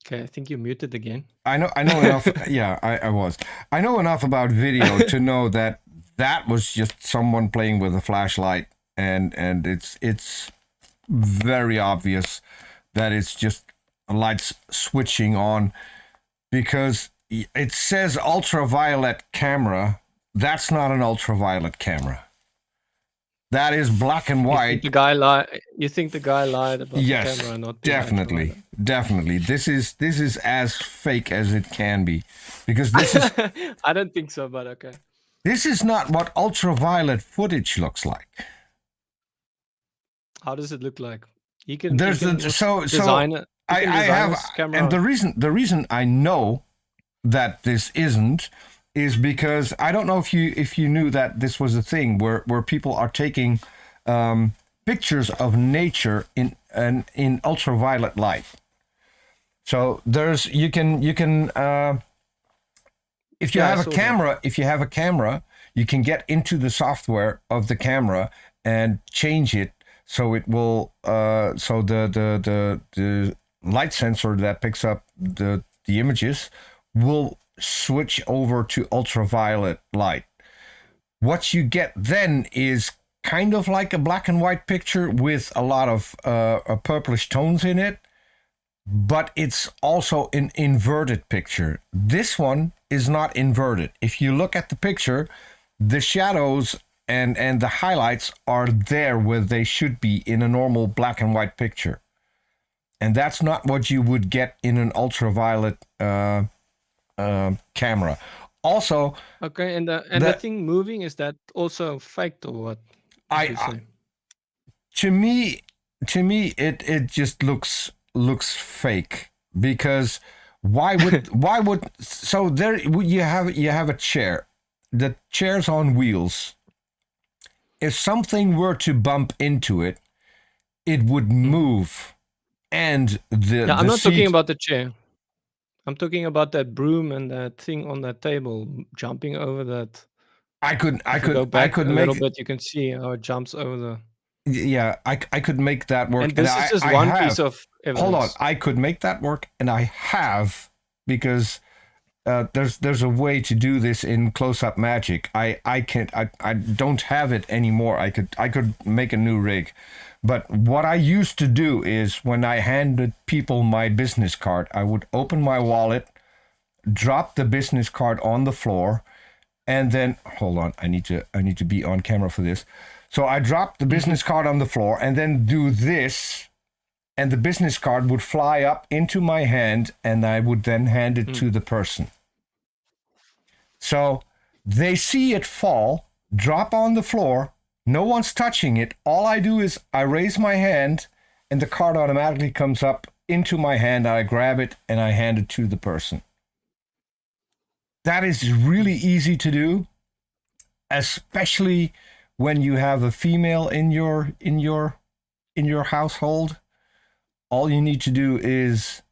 Okay, I think you muted again. I know enough. Yeah, I was. I know enough about video to know that was just someone playing with a flashlight, and it's very obvious that it's just lights switching on, because it says ultraviolet camera. That's not an ultraviolet camera. That is black and white. You think the guy lied about the camera? Not definitely. This is as fake as it can be, because this is. I don't think so, but okay. This is not what ultraviolet footage looks like. How does it look like? You can. There's you can design it. I have, and the reason I know that this isn't is because I don't know if you knew that this was a thing where people are taking pictures of nature in ultraviolet light. So you can if you have a camera, you can get into the software of the camera and change it so it will so the light sensor that picks up the images will switch over to ultraviolet light. What you get then is kind of like a black and white picture with a lot of purplish tones in it, but it's also an inverted picture. This one is not inverted. If you look at the picture, the shadows and the highlights are there where they should be in a normal black and white picture. And that's not what you would get in an ultraviolet camera. Also, okay, and the thing moving, is that also faked or what? To me it just looks fake, because why would so there you have a chair. The chair's on wheels. If something were to bump into it, it would move, and I'm not talking about the chair. I'm talking about that broom and that thing on that table jumping over that. I could make a little bit. You can see how it jumps over the. Yeah, I could make that work. And this is just one piece of evidence. Hold on, I could make that work, and I have, because there's a way to do this in close-up magic. I don't have it anymore. I could make a new rig. But what I used to do is, when I handed people my business card, I would open my wallet, drop the business card on the floor, and then hold on, I need to be on camera for this. So I dropped the business card on the floor and then do this, and the business card would fly up into my hand, and I would then hand it to the person. So they see it fall, drop on the floor. No one's touching it. All I do is I raise my hand, and the card automatically comes up into my hand. I grab it and I hand it to the person. That is really easy to do, especially when you have a female in your household. All you need to do is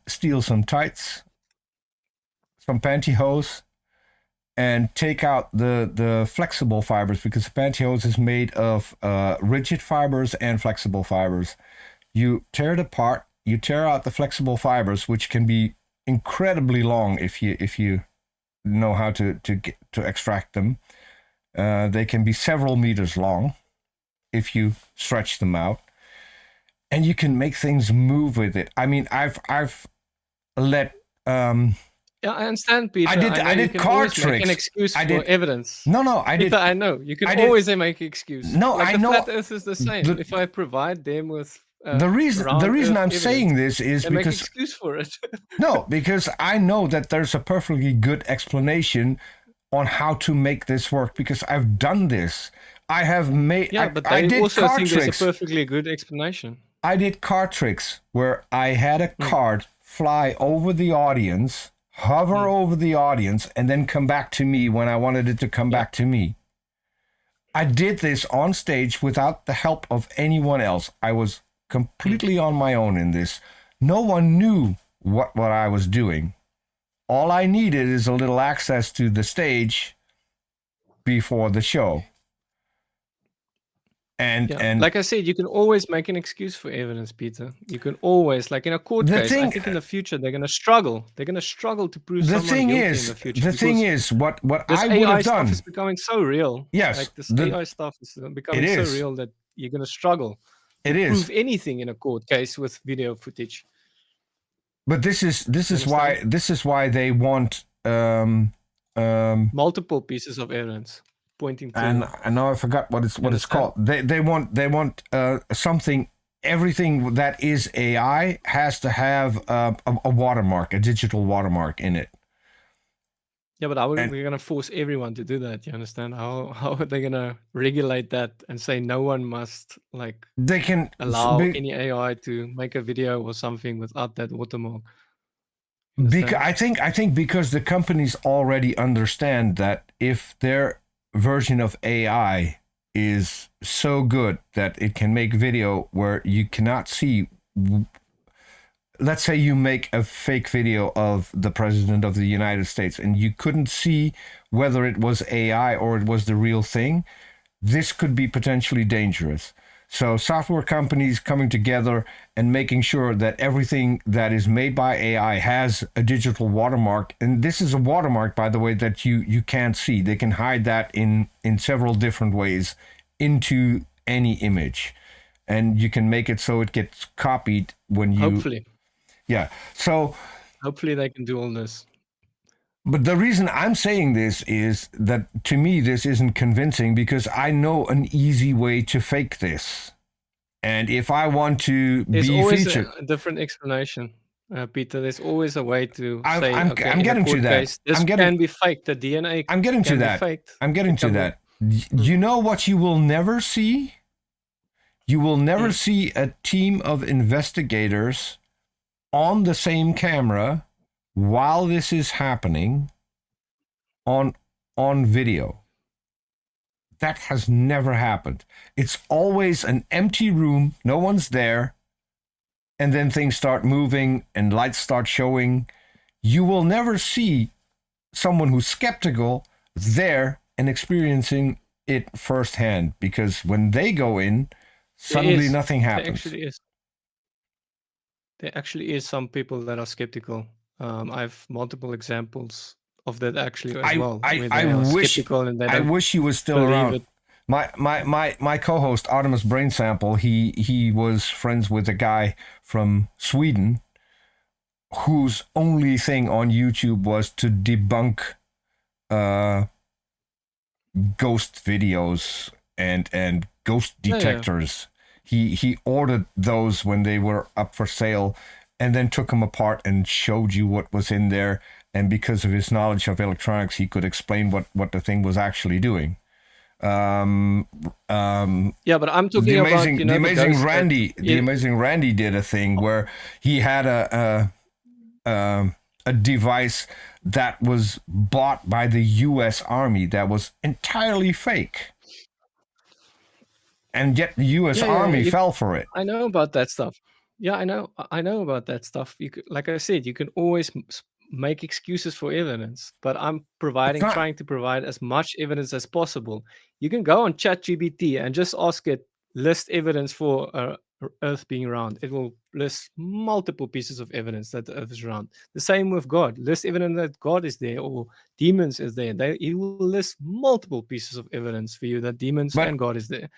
steal some tights, some pantyhose, and take out the flexible fibers, because the pantyhose is made of rigid fibers and flexible fibers. You tear it apart, you tear out the flexible fibers, which can be incredibly long if you know how to extract them. They can be several meters long if you stretch them out, and you can make things move with it. I mean, I've let Yeah, I understand, Peter. I did can card always tricks. Make an excuse for evidence. No, I did. Peter, I know. You can I did- always make an excuse. No, like I the know- flat earth is the same. the- If I provide them with The reason round I'm earth saying evidence, this is they make an because excuse for it. no, because I know that there's a perfectly good explanation on how to make this work, because I've done this. I have made. Yeah, but I they did also card think tricks. there's a perfectly good explanation. I did card tricks where I had a card fly over the audience, hover over the audience, and then come back to me when I wanted it to come back to me. I did this on stage without the help of anyone else. I was completely on my own in this. No one knew what I was doing. All I needed is a little access to the stage before the show. And like I said, you can always make an excuse for evidence, Peter. You can always, like in a court case, I think in the future they're going to struggle. They're going to struggle to prove someone guilty in the future. The thing is, what this I would AI have done stuff is becoming so real. Yes, like this AI stuff is becoming so real that you're going to struggle to prove anything in a court case with video footage. But this is why they want multiple pieces of evidence pointing to. And now I forgot what it's called. They want something. Everything that is AI has to have a watermark, a digital watermark in it. Yeah, but we're going to force everyone to do that. You understand? How are they going to regulate that and say no one must they can allow any AI to make a video or something without that watermark? I think because the companies already understand that if their version of AI is so good that it can make video where you cannot see. Let's say you make a fake video of the president of the United States and you couldn't see whether it was AI or it was the real thing. This could be potentially dangerous. So software companies coming together and making sure that everything that is made by AI has a digital watermark. And this is a watermark, by the way, that you can't see. They can hide that in several different ways into any image. And you can make it so it gets copied when you... Hopefully. Yeah. So... Hopefully they can do all this. But the reason I'm saying this is that to me this isn't convincing because I know an easy way to fake this. And if I want to There's be always featured... a different explanation, Peter. There's always a way to say, I'm getting to that. Case, this can be faked. The DNA I'm getting to that. Faked. I'm getting to that. You know what you will never see? You will never see a team of investigators on the same camera while this is happening on video. That has never happened. It's always an empty room, no one's there, and then things start moving and lights start showing. You will never see someone who's skeptical there and experiencing it firsthand, because when they go in, suddenly nothing happens. There actually is some people that are skeptical. I have multiple examples of that actually as well. I wish he was still around. My co-host Artemis Brain Sample, he was friends with a guy from Sweden whose only thing on YouTube was to debunk ghost videos and ghost detectors. He ordered those when they were up for sale and then took them apart and showed you what was in there. And because of his knowledge of electronics, he could explain what the thing was actually doing. Yeah, but I'm talking about the amazing Randy. The amazing Randy did a thing where he had a device that was bought by the U.S. Army that was entirely fake. And yet the U.S. Army fell for it. I know about that stuff. Yeah, I know about that stuff. You could, like I said, you can always make excuses for evidence, but I'm trying to provide as much evidence as possible. You can go on ChatGPT and just ask it, list evidence for Earth being round. It will list multiple pieces of evidence that the Earth is round. The same with God. List evidence that God is there or demons is there. It will list multiple pieces of evidence for you that demons and God is there.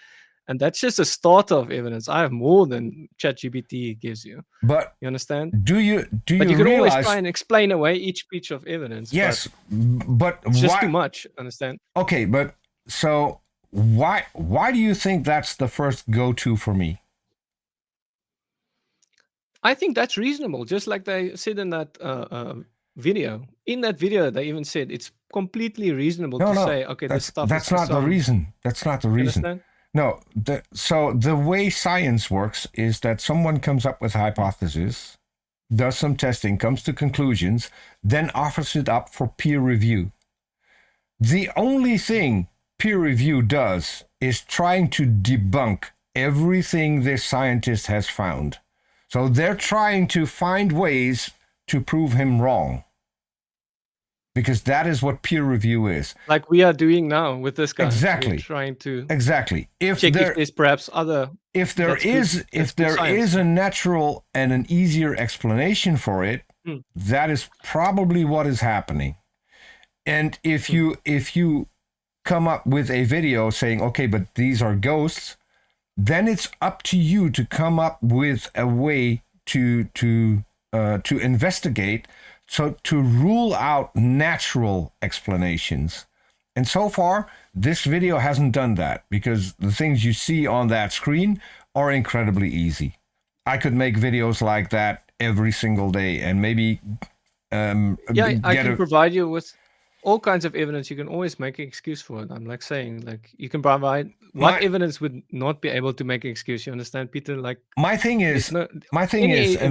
And that's just a starter of evidence. I have more than ChatGPT gives you. But you understand? Do you can realize... always try and explain away each piece of evidence. Yes, but it's just too much. Understand? Okay, but so why do you think that's the first go-to for me? I think that's reasonable. Just like they said in that video. In that video, they even said it's completely reasonable to say, okay, this stuff. That's not the reason. That's not the reason. Understand? No, so the way science works is that someone comes up with a hypothesis, does some testing, comes to conclusions, then offers it up for peer review. The only thing peer review does is trying to debunk everything this scientist has found. So they're trying to find ways to prove him wrong. Because that is what peer review is. Like we are doing now with this guy. Exactly. We're trying to Exactly. check if there's perhaps other. If there is a natural and an easier explanation for it, that is probably what is happening. And if you come up with a video saying, okay, but these are ghosts, then it's up to you to come up with a way to investigate, so to rule out natural explanations. And so far, this video hasn't done that, because the things you see on that screen are incredibly easy. I could make videos like that every single day, and maybe I can provide you with all kinds of evidence. You can always make an excuse for it. I'm like saying, like, you can provide what evidence would not be able to make an excuse. You understand, Peter? Like, my thing is, and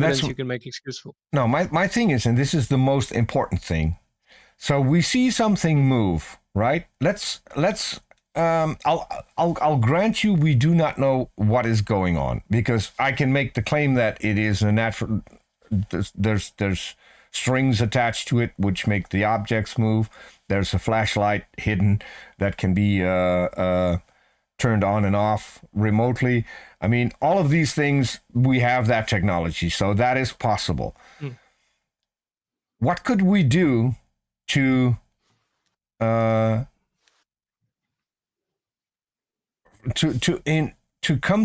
that's you can make excuse for. No, my thing is, and this is the most important thing. So we see something move, right? I'll grant you we do not know what is going on, because I can make the claim that it is a natural. There's strings attached to it which make the objects move. There's a flashlight hidden that can be turned on and off remotely. I mean, all of these things, we have that technology, so that is possible. What could we do to come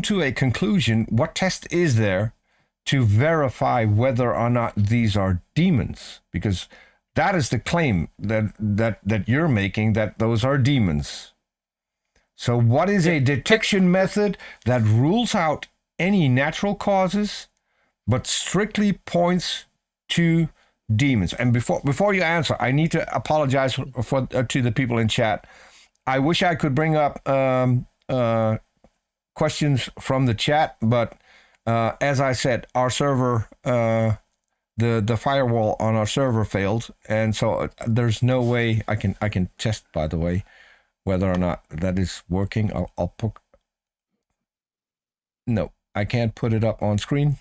to a conclusion? What test is there to verify whether or not these are demons? Because that is the claim that you're making, that those are demons. So what is a detection method that rules out any natural causes, but strictly points to demons? And before you answer, I need to apologize to the people in chat. I wish I could bring up questions from the chat, but as I said, our server, the firewall on our server failed, and so there's no way I can test, by the way, whether or not that is working. I'll put. No, I can't put it up on screen.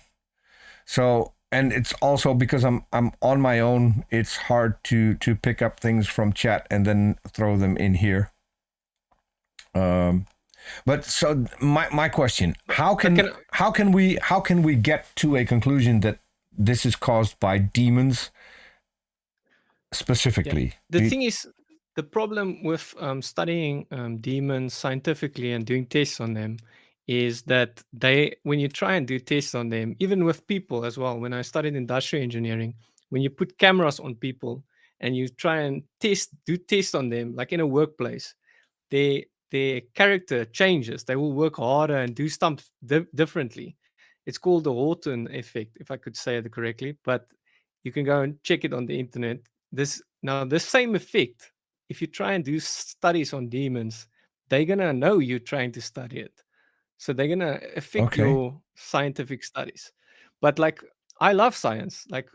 So, and it's also because I'm on my own. It's hard to pick up things from chat and then throw them in here. But so my question: how can we get to a conclusion that this is caused by demons specifically? The thing is, the problem with studying demons scientifically and doing tests on them is that when you try and do tests on them, even with people as well. When I studied industrial engineering, when you put cameras on people and you try and do tests on them, like in a workplace, their character changes. They will work harder and do stuff differently. It's called the Horton effect, if I could say it correctly, but you can go and check it on the internet. This same effect, if you try and do studies on demons, they're going to know you're trying to study it. So they're going to affect your scientific studies. But like, I love science. Like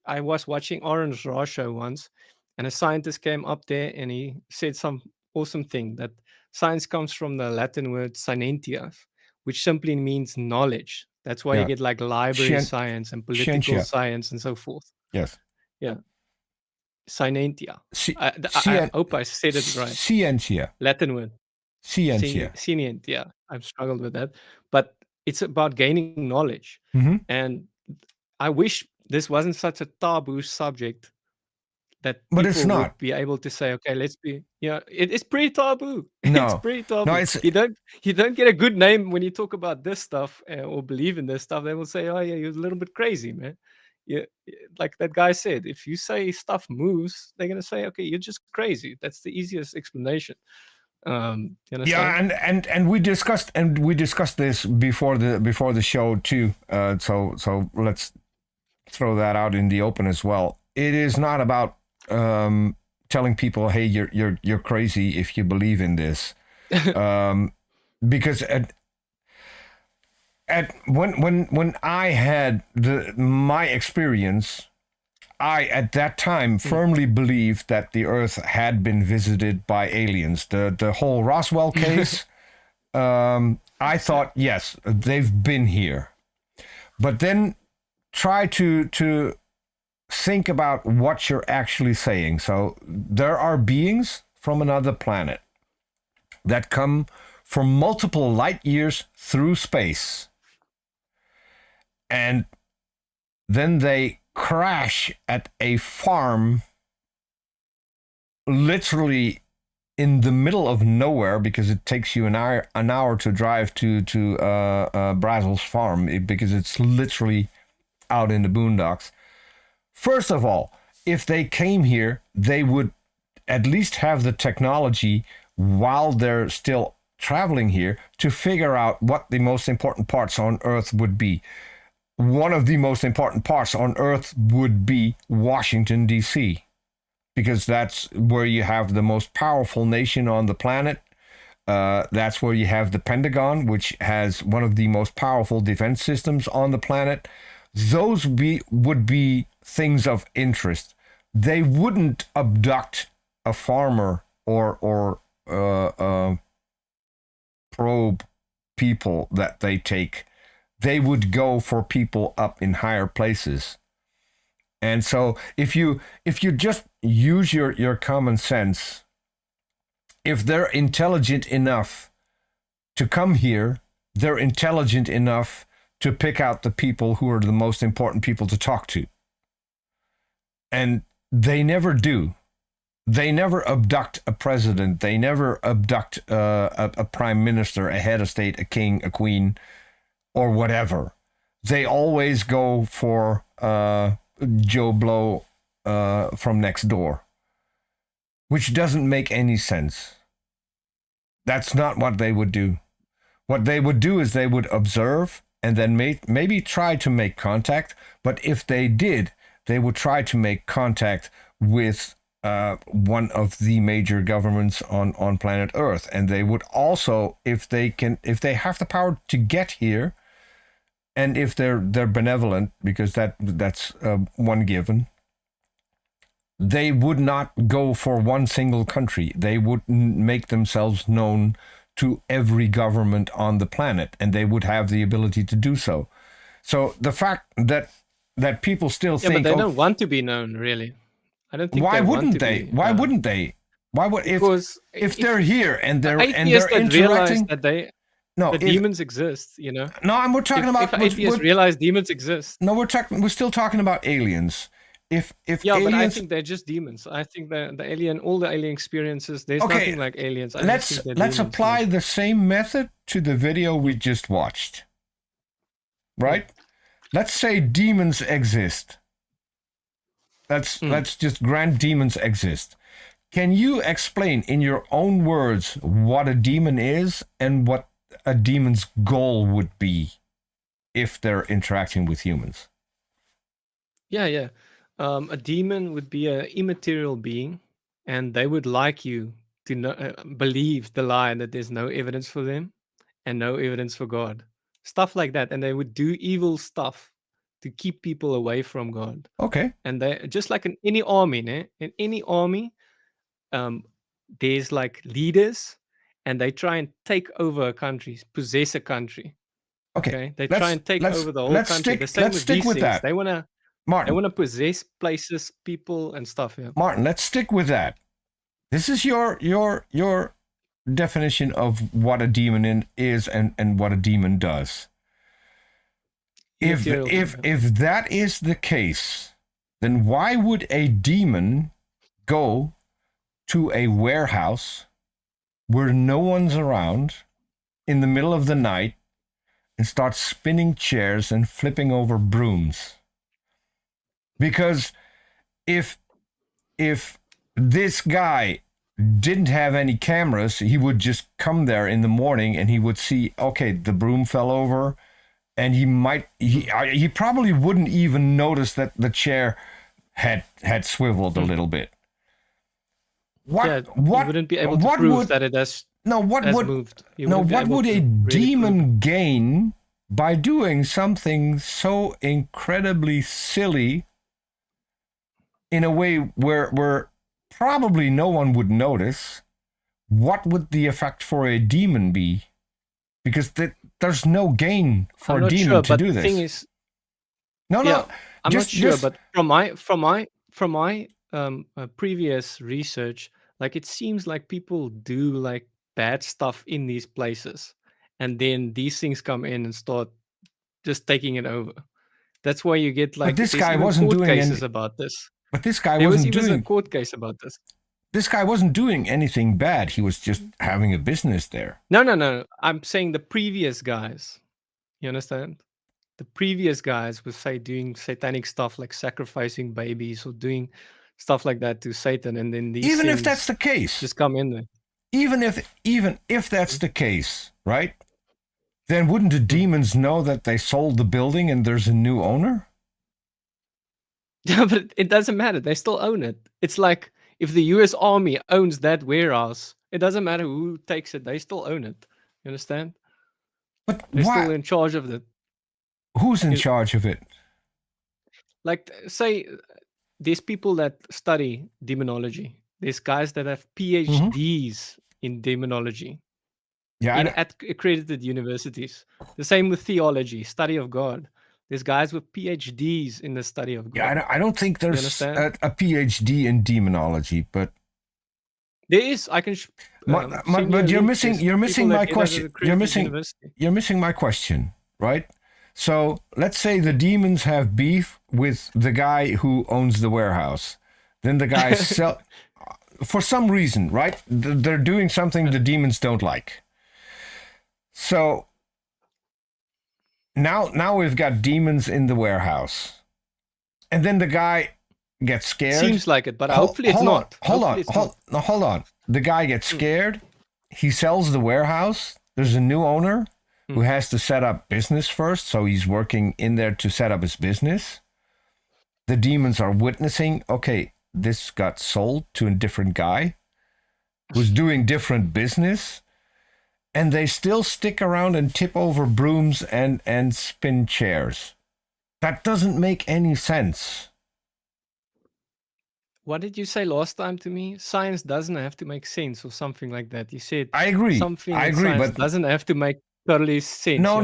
I was watching Orange Raw show once, and a scientist came up there and he said some awesome thing, that science comes from the Latin word scientia, which simply means knowledge. That's why you get like library science and political science and so forth. Yes. Yeah. Scientia. I hope I said it right. Scientia. Latin word. Scientia. I've struggled with that. But it's about gaining knowledge. Mm-hmm. And I wish this wasn't such a taboo subject, that but it's not. Would be able to say, okay, let's be, it's pretty taboo. No. It's pretty taboo. No, it's... You don't get a good name when you talk about this stuff or believe in this stuff. They will say, oh yeah, you're a little bit crazy, man. Yeah, like that guy said, if you say stuff moves, they're gonna say, okay, you're just crazy. That's the easiest explanation. And we discussed this before the show too. So let's throw that out in the open as well. It is not about telling people, hey, you're crazy if you believe in this, because when I had my experience, I at that time firmly believed that the Earth had been visited by aliens. The whole Roswell case, I thought, yes, they've been here. But then try to think about what you're actually saying. So there are beings from another planet that come from multiple light years through space. And then they crash at a farm literally in the middle of nowhere, because it takes you an hour to drive to Brazel's farm, because it's literally out in the boondocks. First of all, if they came here, they would at least have the technology while they're still traveling here to figure out what the most important parts on Earth would be. One of the most important parts on Earth would be Washington, D.C., because that's where you have the most powerful nation on the planet. That's where you have the Pentagon, which has one of the most powerful defense systems on the planet. Those would be things of interest. They wouldn't abduct a farmer or probe people that they take. They would go for people up in higher places. And so if you just use your common sense, if they're intelligent enough to come here, they're intelligent enough to pick out the people who are the most important people to talk to. And they never do. They never abduct a president. They never abduct a prime minister, a head of state, a king, a queen, or whatever. They always go for Joe Blow from next door, which doesn't make any sense. That's not what they would do. What they would do is they would observe and then maybe try to make contact. But if they did, they would try to make contact with one of the major governments on planet Earth. And they would also, if they have the power to get here, and if they're benevolent, because that's one given, they would not go for one single country. They would make themselves known to every government on the planet, and they would have the ability to do so. So the fact that people still think, but they don't want to be known, really. I don't think. Why they wouldn't want to they? be, Why wouldn't they? Why would if they're here and they're atheists that interacting? realize that the if, demons exist, you know. No, we're talking about. If atheists realize demons exist. No, we're still talking about aliens. If Yeah, aliens, but I think they're just demons. I think all the alien experiences, there's nothing like aliens. Let's apply the same method to the video we just watched. Right? Let's say demons exist. Let's just grant demons exist. Can you explain in your own words what a demon is and what a demon's goal would be if they're interacting with humans? Yeah. A demon would be an immaterial being, and they would like you to believe the lie that there's no evidence for them and no evidence for God. Stuff like that. And they would do evil stuff to keep people away from God. Okay. And they just like in any army, in any army, there's like leaders, and they try and take over a country, possess a country. Okay. They try and take over the whole country. The same let's with stick these with things. that. They want Maarten, to possess places, people, and stuff. Yeah. Maarten, let's stick with that. This is your definition of what a demon is and what a demon does. If that is the case, then why would a demon go to a warehouse where no one's around in the middle of the night and start spinning chairs and flipping over brooms? Because if this guy didn't have any cameras, he would just come there in the morning and he would see, okay, the broom fell over, and he probably wouldn't even notice that the chair had swiveled a little bit. You wouldn't be able to prove that it has moved. What would a demon gain by doing something so incredibly silly in a way where probably no one would notice, what would the effect for a demon be? Because there's no gain for I'm a not demon sure, to but do the this. thing is, No, yeah, I'm just, not sure, just but from my previous research, like it seems like people do like bad stuff in these places, and then these things come in and start just taking it over. That's why you get but like this there's guy even wasn't court doing cases any. about this. But this guy There was wasn't even a doing. court case about this. This guy wasn't doing anything bad. He was just having a business there. No. I'm saying the previous guys. You understand? The previous guys would say doing satanic stuff like sacrificing babies or doing stuff like that to Satan, and then these Even things if that's the case, just come in there. even if that's the case, right? Then wouldn't the demons know that they sold the building and there's a new owner? Yeah, but it doesn't matter. They still own it. It's like if the U.S. Army owns that warehouse, it doesn't matter who takes it. They still own it. You understand? But They're still why? in charge of it. Who's in It- charge of it? Like, say, there's people that study demonology. There's guys that have PhDs in demonology Yeah, at accredited universities. The same with theology, study of God. There's guys with PhDs in the study of God. yeah. I don't think there's understand? a PhD in demonology, but There is. I can. but you're missing my question. You're missing my question, right? So let's say the demons have beef with the guy who owns the warehouse. Then the guy sell for some reason, right? They're doing something the demons don't like. So now we've got demons in the warehouse, and then the guy gets scared. Seems like it, but hopefully it's not. Hold on. The guy gets scared. He sells the warehouse. There's a new owner who has to set up business first, so he's working in there to set up his business. The demons are witnessing, okay, this got sold to a different guy who's doing different business, and they still stick around and tip over brooms and spin chairs. That doesn't make any sense. What did you say last time to me? Science doesn't have to make sense or something like that. You said I agree. Something I in agree, science but doesn't have to make totally sense. No.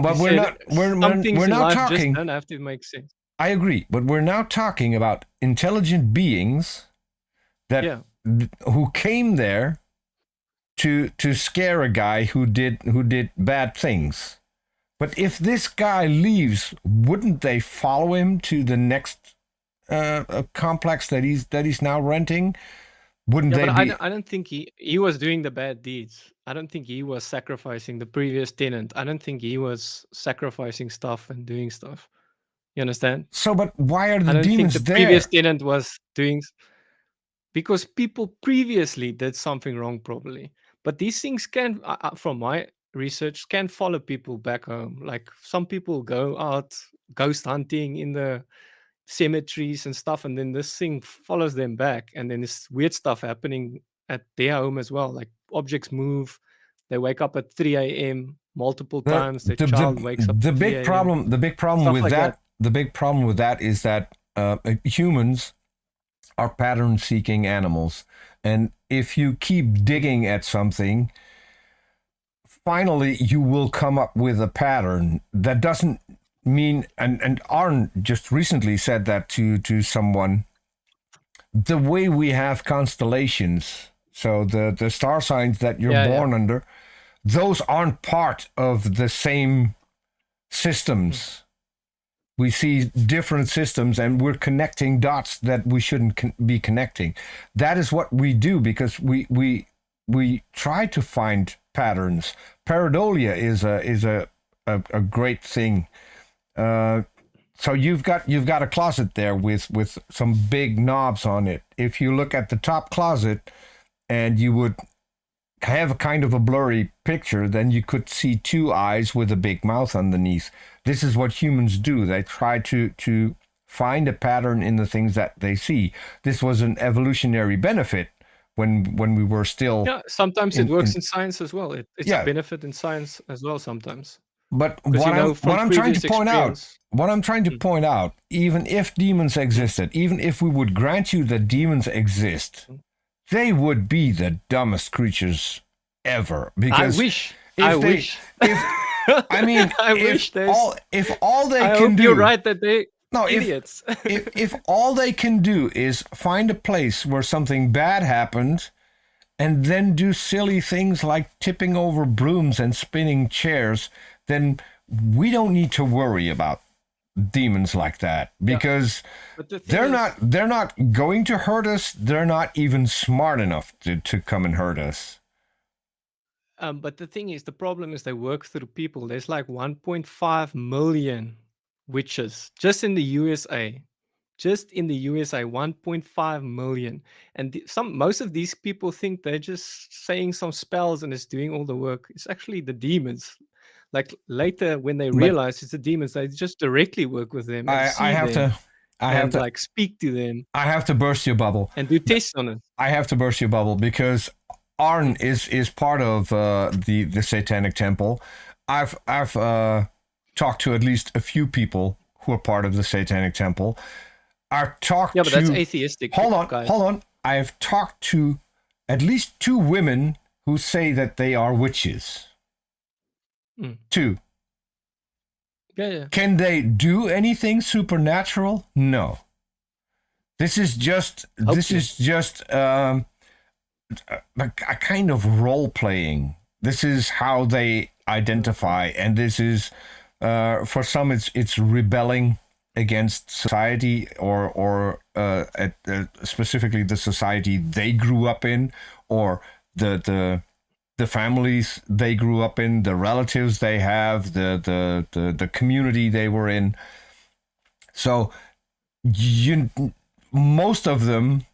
But You we're said not. some things We're in now life talking. just don't have to make sense. I agree, but we're now talking about intelligent beings that who came there to scare a guy who did bad things. But if this guy leaves, wouldn't they follow him to the next complex that he's now renting? Wouldn't they but be? I don't think he was doing the bad deeds. I don't think he was sacrificing the previous tenant. I don't think he was sacrificing stuff and doing stuff. You understand? So, but why are I the don't think demons the there? previous tenant was doing because people previously did something wrong, probably. But these things can, from my research, can follow people back home. Like some people go out ghost hunting in the cemeteries and stuff, and then this thing follows them back, and then this weird stuff happening at their home as well. Like objects move, they wake up at 3 a.m. multiple times. Their child wakes up. The big problem with like that. The big problem with that is that humans are pattern-seeking animals, and if you keep digging at something, finally you will come up with a pattern. That doesn't mean, and Arn just recently said that to someone. The way we have constellations, so the star signs that you're born under, those aren't part of the same systems. We see different systems, and we're connecting dots that we shouldn't be connecting. That is what we do because we try to find patterns. Pareidolia is a great thing. So you've got a closet there with some big knobs on it. If you look at the top closet, and you would have a kind of a blurry picture, then you could see two eyes with a big mouth underneath. This is what humans do. They try to find a pattern in the things that they see. This was an evolutionary benefit when we were still... Yeah, sometimes it works in science as well. It's a benefit in science as well sometimes. But Because what I'm trying to point out, experience. what I'm trying to point out, even if demons existed, even if we would grant you that demons exist, they would be the dumbest creatures ever. Because I if they, wish. if I mean, I wish there's. if all they I can hope do, you're right that they no, idiots. if all they can do is find a place where something bad happened, and then do silly things like tipping over brooms and spinning chairs, then we don't need to worry about demons like that, because But the thing they're not going to hurt us. They're not even smart enough to come and hurt us. But the thing is, the problem is they work through people. There's like 1.5 million witches just in the USA. Just in the USA, 1.5 million. And most of these people think they're just saying some spells and it's doing all the work. It's actually the demons. Like later, when they But realize it's the demons, they just directly work with them and see I have them to I have and to like speak to them I have to burst your bubble. and do tests on it. I have to burst your bubble because Arn is part of the Satanic Temple. I've talked to at least a few people who are part of the Satanic Temple. I've talked Yeah, but to. that's atheistic. Hold on, guys. hold on. I've talked to at least 2 women who say that they are witches. 2. Yeah. Can they do anything supernatural? No. This is just a kind of role playing. This is how they identify, and this is for some it's rebelling against society or specifically the society they grew up in, or the families they grew up in, the relatives they have, the community they were in. So most of them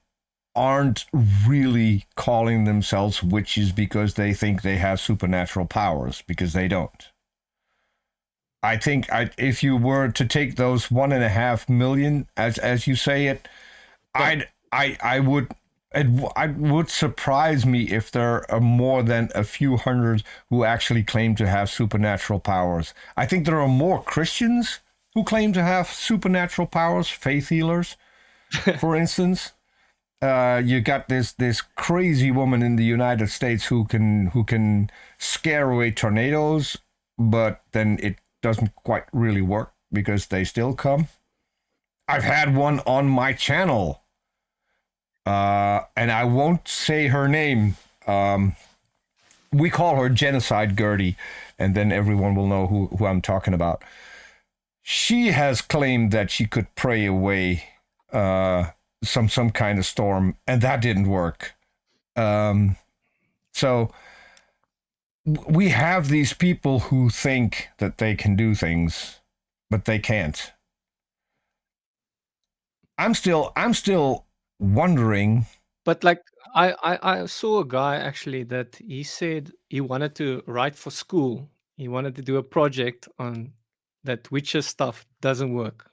aren't really calling themselves witches because they think they have supernatural powers, because they don't. I think if you were to take those 1.5 million, as you say it, it would surprise me if there are more than a few hundred who actually claim to have supernatural powers. I think there are more Christians who claim to have supernatural powers, faith healers, for instance. You got this crazy woman in the United States who can scare away tornadoes, but then it doesn't quite really work because they still come. I've had one on my channel, and I won't say her name. We call her Genocide Gertie, and then everyone will know who I'm talking about. She has claimed that she could pray away some kind of storm, and that didn't work. So we have these people who think that they can do things, but they can't. I'm still wondering. But like I saw a guy actually that he said he wanted to write for school. He wanted to do a project on that witches stuff doesn't work.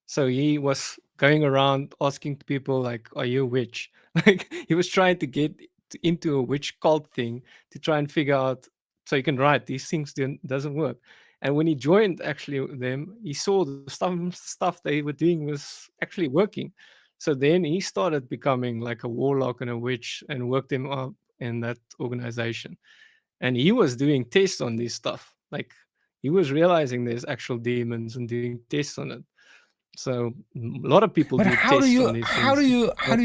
So he was going around asking people like, "Are you a witch?" Like he was trying to get into a witch cult thing to try and figure out so you can write these things doesn't work. And when he joined actually them, he saw the stuff they were doing was actually working. So then he started becoming like a warlock and a witch and worked him up in that organization. And he was doing tests on this stuff. Like he was realizing there's actual demons and doing tests on it. So a lot of people But do how do tests you on these how do things. you how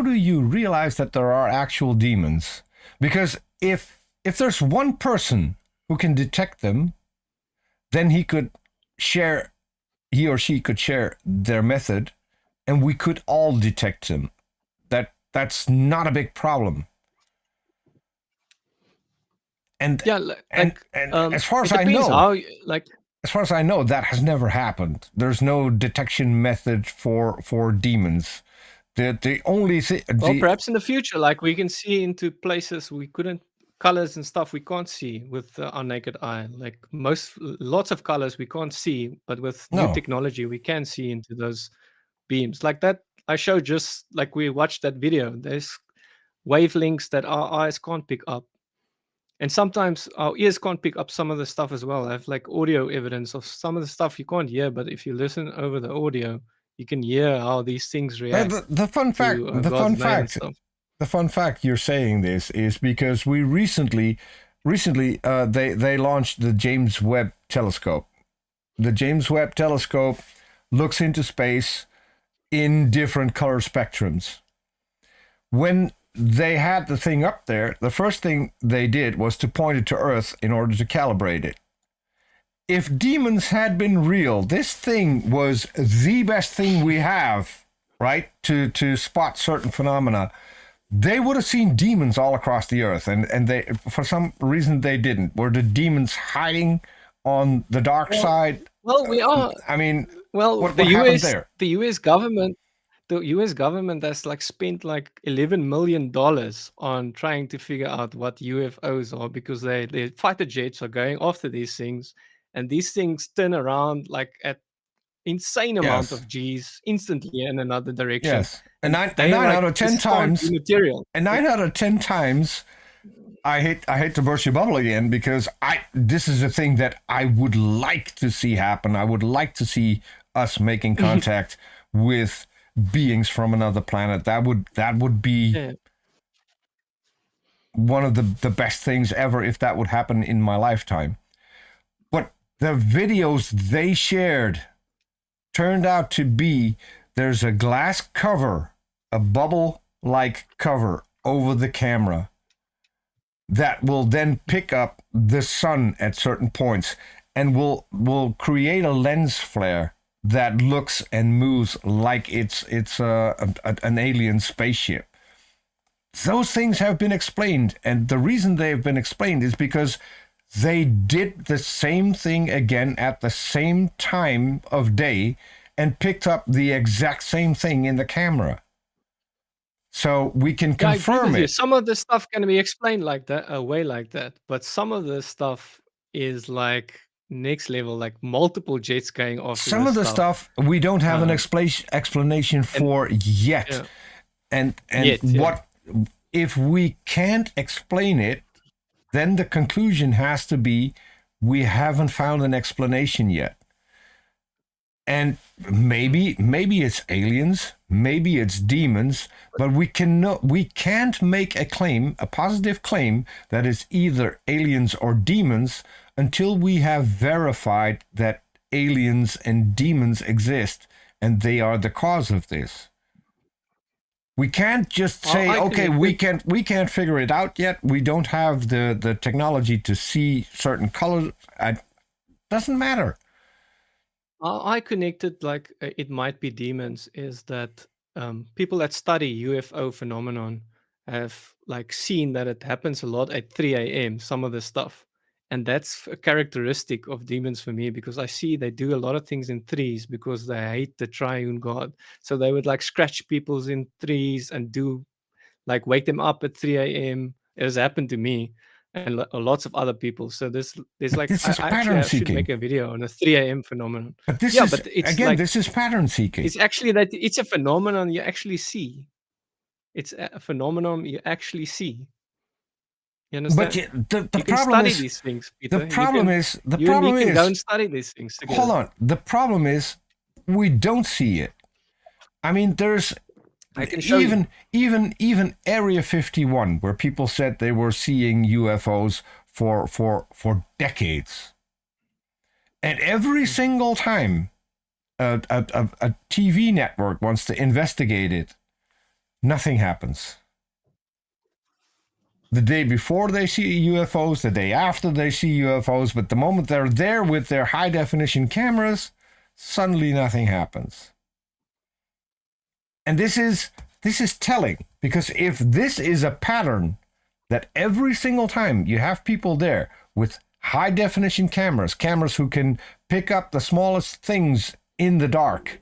do you realize that there are actual demons? Because if there's one person who can detect them, then he or she could share their method, and we could all detect them. That's not a big problem. And Yeah, and as far as it I depends know, how like as far as I know, that has never happened. There's no detection method for demons. The only thing. well, perhaps in the future, like we can see into places we couldn't, colors and stuff we can't see with our naked eye. Like lots of colors we can't see, but with new No. technology we can see into those beams. Like that I showed, just like we watched that video. There's wavelengths that our eyes can't pick up, And sometimes our ears can't pick up some of the stuff as well. I have like audio evidence of some of the stuff you can't hear, but if you listen over the audio, you can hear how these things react The fun fact, to God's name and stuff. the fun fact you're saying this is because we recently they launched the James Webb Telescope. The James Webb Telescope looks into space in different color spectrums. When they had the thing up there, the first thing they did was to point it to Earth in order to calibrate it. If demons had been real, this thing was the best thing we have, right, to spot certain phenomena. They would have seen demons all across the Earth, and they, for some reason, they didn't. Were the demons hiding on the dark side? Well, we are. I mean, Well, what the happened US, there? the US government, the US government has like spent like $11 million on trying to figure out what UFOs are because their fighter jets are going after these things, and these things turn around like at insane amount Yes. of G's instantly in another direction. Yes. And nine they out of this 10 can't be times, material. and 9 out of 10 times, I hate to burst your bubble again because this is a thing that I would like to see happen. I would like to see us making contact with beings from another planet. That would be Yeah. one of the best things ever if that would happen in my lifetime. But the videos they shared turned out to be there's a glass cover, a bubble-like cover over the camera that will then pick up the sun at certain points and will create a lens flare that looks and moves like it's an alien spaceship. Those things have been explained, and the reason they've been explained is because they did the same thing again at the same time of day and picked up the exact same thing in the camera. So we can Yeah, I agree confirm with you. it. Some of the stuff can be explained like that, away like that, but some of the stuff is like next level, like multiple jets going after Some this of the stuff we don't have an explanation for yet. yeah. And Yet, yeah. what if we can't explain it, then the conclusion has to be we haven't found an explanation yet. And maybe it's aliens, maybe it's demons, but we can't make a positive claim that it's either aliens or demons until we have verified that aliens and demons exist and they are the cause of this. We can't just say, I okay, agree. we can't figure it out yet. We don't have the technology to see certain colors. Doesn't matter. I connected like it might be demons is that people that study UFO phenomenon have like seen that it happens a lot at 3 a.m. some of the stuff, and that's a characteristic of demons for me because I see they do a lot of things in threes because they hate the triune God. So they would like scratch people's in threes and do like wake them up at 3 a.m. It has happened to me and lots of other people. So there's like this is I pattern should seeking. make a video on a 3 a.m. phenomenon. But this Yeah, is but it's again, like this is pattern seeking. it's actually that it's a phenomenon you actually see. It's a phenomenon you actually see. You understand? But the you can problem study is these things, Peter. the problem is you and me can go and study these things together. hold on. The problem is we don't see it. I mean, there's I can show you. even Area 51, where people said they were seeing UFOs for decades, and every single time a TV network wants to investigate it, nothing happens. The day before they see UFOs, the day after they see UFOs, but the moment they're there with their high definition cameras, suddenly nothing happens. And this is telling, because if this is a pattern that every single time you have people there with high definition cameras who can pick up the smallest things in the dark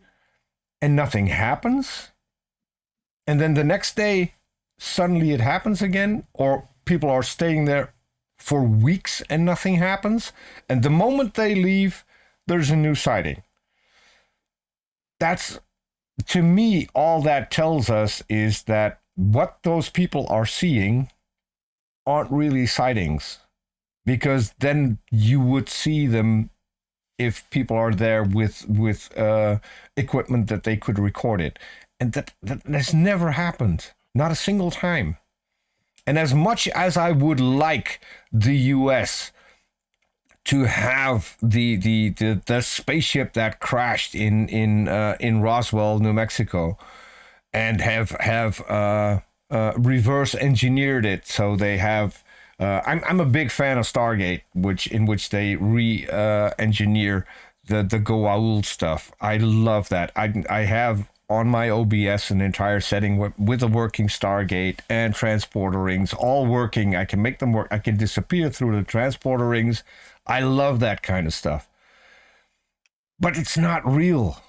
and nothing happens, and then the next day suddenly it happens again, or people are staying there for weeks and nothing happens, and the moment they leave, there's a new sighting. That's, to me, all that tells us is that what those people are seeing aren't really sightings. because then you would see them if people are there with equipment that they could record it. And that has never happened. Not a single time. And as much as I would like the US to have the spaceship that crashed in Roswell, New Mexico, and have reverse engineered it, so they have. I'm a big fan of Stargate, in which they engineer the Goa'uld stuff. I love that. I have on my OBS an entire setting with a working Stargate and transporter rings, all working. I can make them work. I can disappear through the transporter rings. I love that kind of stuff. But it's not real.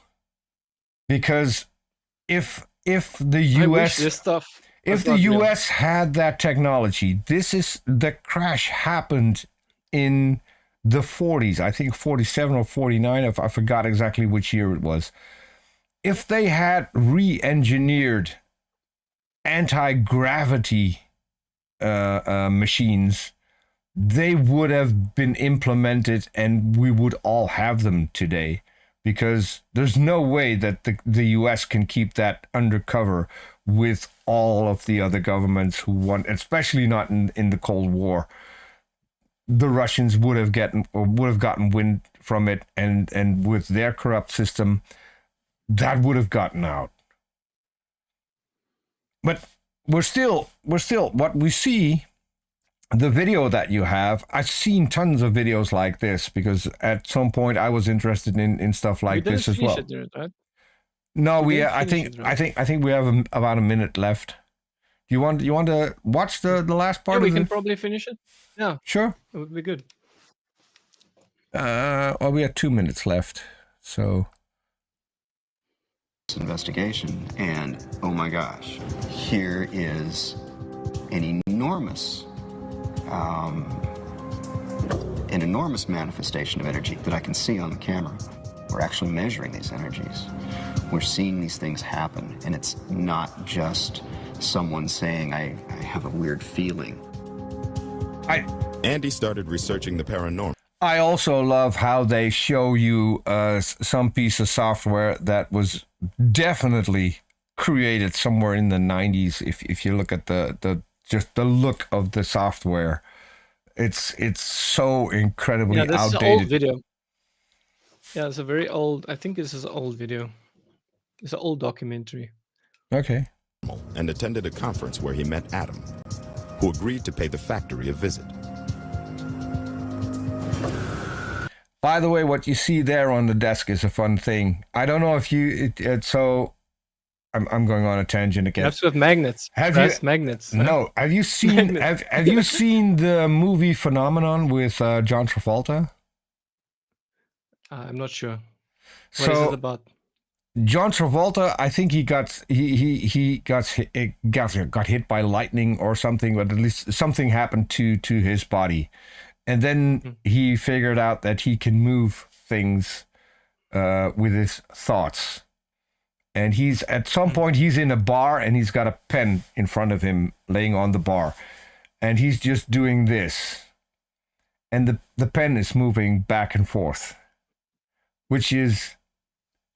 Because if the US had that technology, the crash happened in the 40s, I think 47 or 49, I forgot exactly which year it was. If they had re-engineered anti-gravity machines, they would have been implemented and we would all have them today, because there's no way that the US can keep that undercover with all of the other governments who want, especially not in the Cold War. The Russians would have gotten wind from it, and with their corrupt system, that would have gotten out. But we're still what we see. The video that you have, I've seen tons of videos like this, because at some point I was interested in stuff like this as well. Right? No, I think we have about a minute left. Do you want to watch the last part? Yeah, we can probably finish it. Yeah, sure. It would be good. Well, we have 2 minutes left, so. Investigation, and oh my gosh, here is an enormous manifestation of energy that I can see on the camera. We're actually measuring these energies. We're seeing these things happen, and it's not just someone saying, I have a weird feeling. Andy started researching the paranormal. I also love how they show you some piece of software that was definitely created somewhere in the 90s. If you look at the look of the software, it's so incredibly outdated. Is an old video. Yeah, it's a very old. I think this is an old video. It's an old documentary. Okay. And attended a conference where he met Adam, who agreed to pay the factory a visit. By the way, what you see there on the desk is a fun thing. I don't know if so I'm going on a tangent again. That's with magnets. Magnets. No. Have you seen have you seen the movie Phenomenon with John Travolta? I'm not sure. What is it about? John Travolta, I think he got hit by lightning or something, but at least something happened to his body. And then he figured out that he can move things with his thoughts. And at some point he's in a bar and he's got a pen in front of him laying on the bar. And he's just doing this. And the pen is moving back and forth. Which is,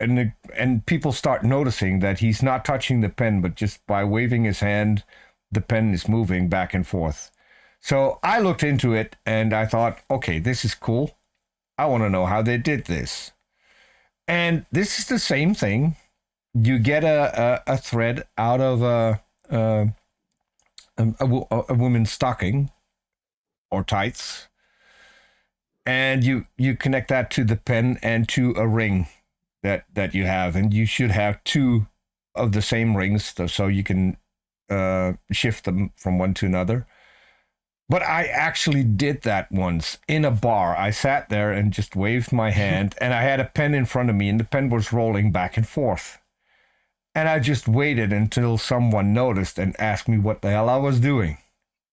and people start noticing that he's not touching the pen, but just by waving his hand, the pen is moving back and forth. So I looked into it and I thought, okay, this is cool. I want to know how they did this. And this is the same thing. You get a thread out of a woman's stocking or tights, and you connect that to the pen and to a ring that you have, and you should have two of the same rings so you can shift them from one to another. But I actually did that once in a bar. I sat there and just waved my hand, and I had a pen in front of me, and the pen was rolling back and forth. And I just waited until someone noticed and asked me what the hell I was doing.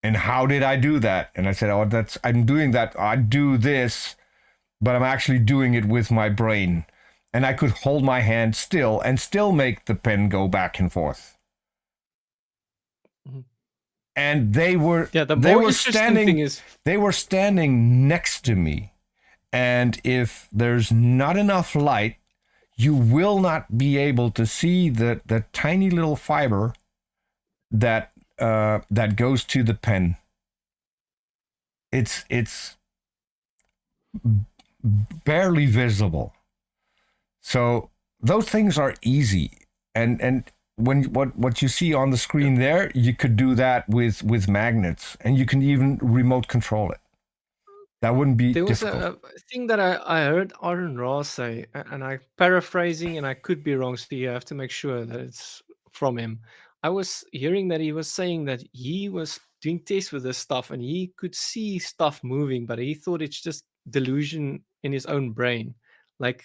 And how did I do that? And I said, I'm doing that. I do this, but I'm actually doing it with my brain. And I could hold my hand still and still make the pen go back and forth. and they were Yeah, the they more were interesting thing is they were standing next to me, and if there's not enough light, you will not be able to see the tiny little fiber that that goes to the pen. It's barely visible. So those things are easy, and when what you see on the screen there, you could do that with magnets, and you can even remote control it. That wouldn't be there was difficult. a thing that I heard Aaron Ross say, and I'm paraphrasing, and I could be wrong, so you have to make sure that it's from him. I was hearing that he was saying that he was doing tests with this stuff, and he could see stuff moving, but he thought it's just delusion in his own brain. Like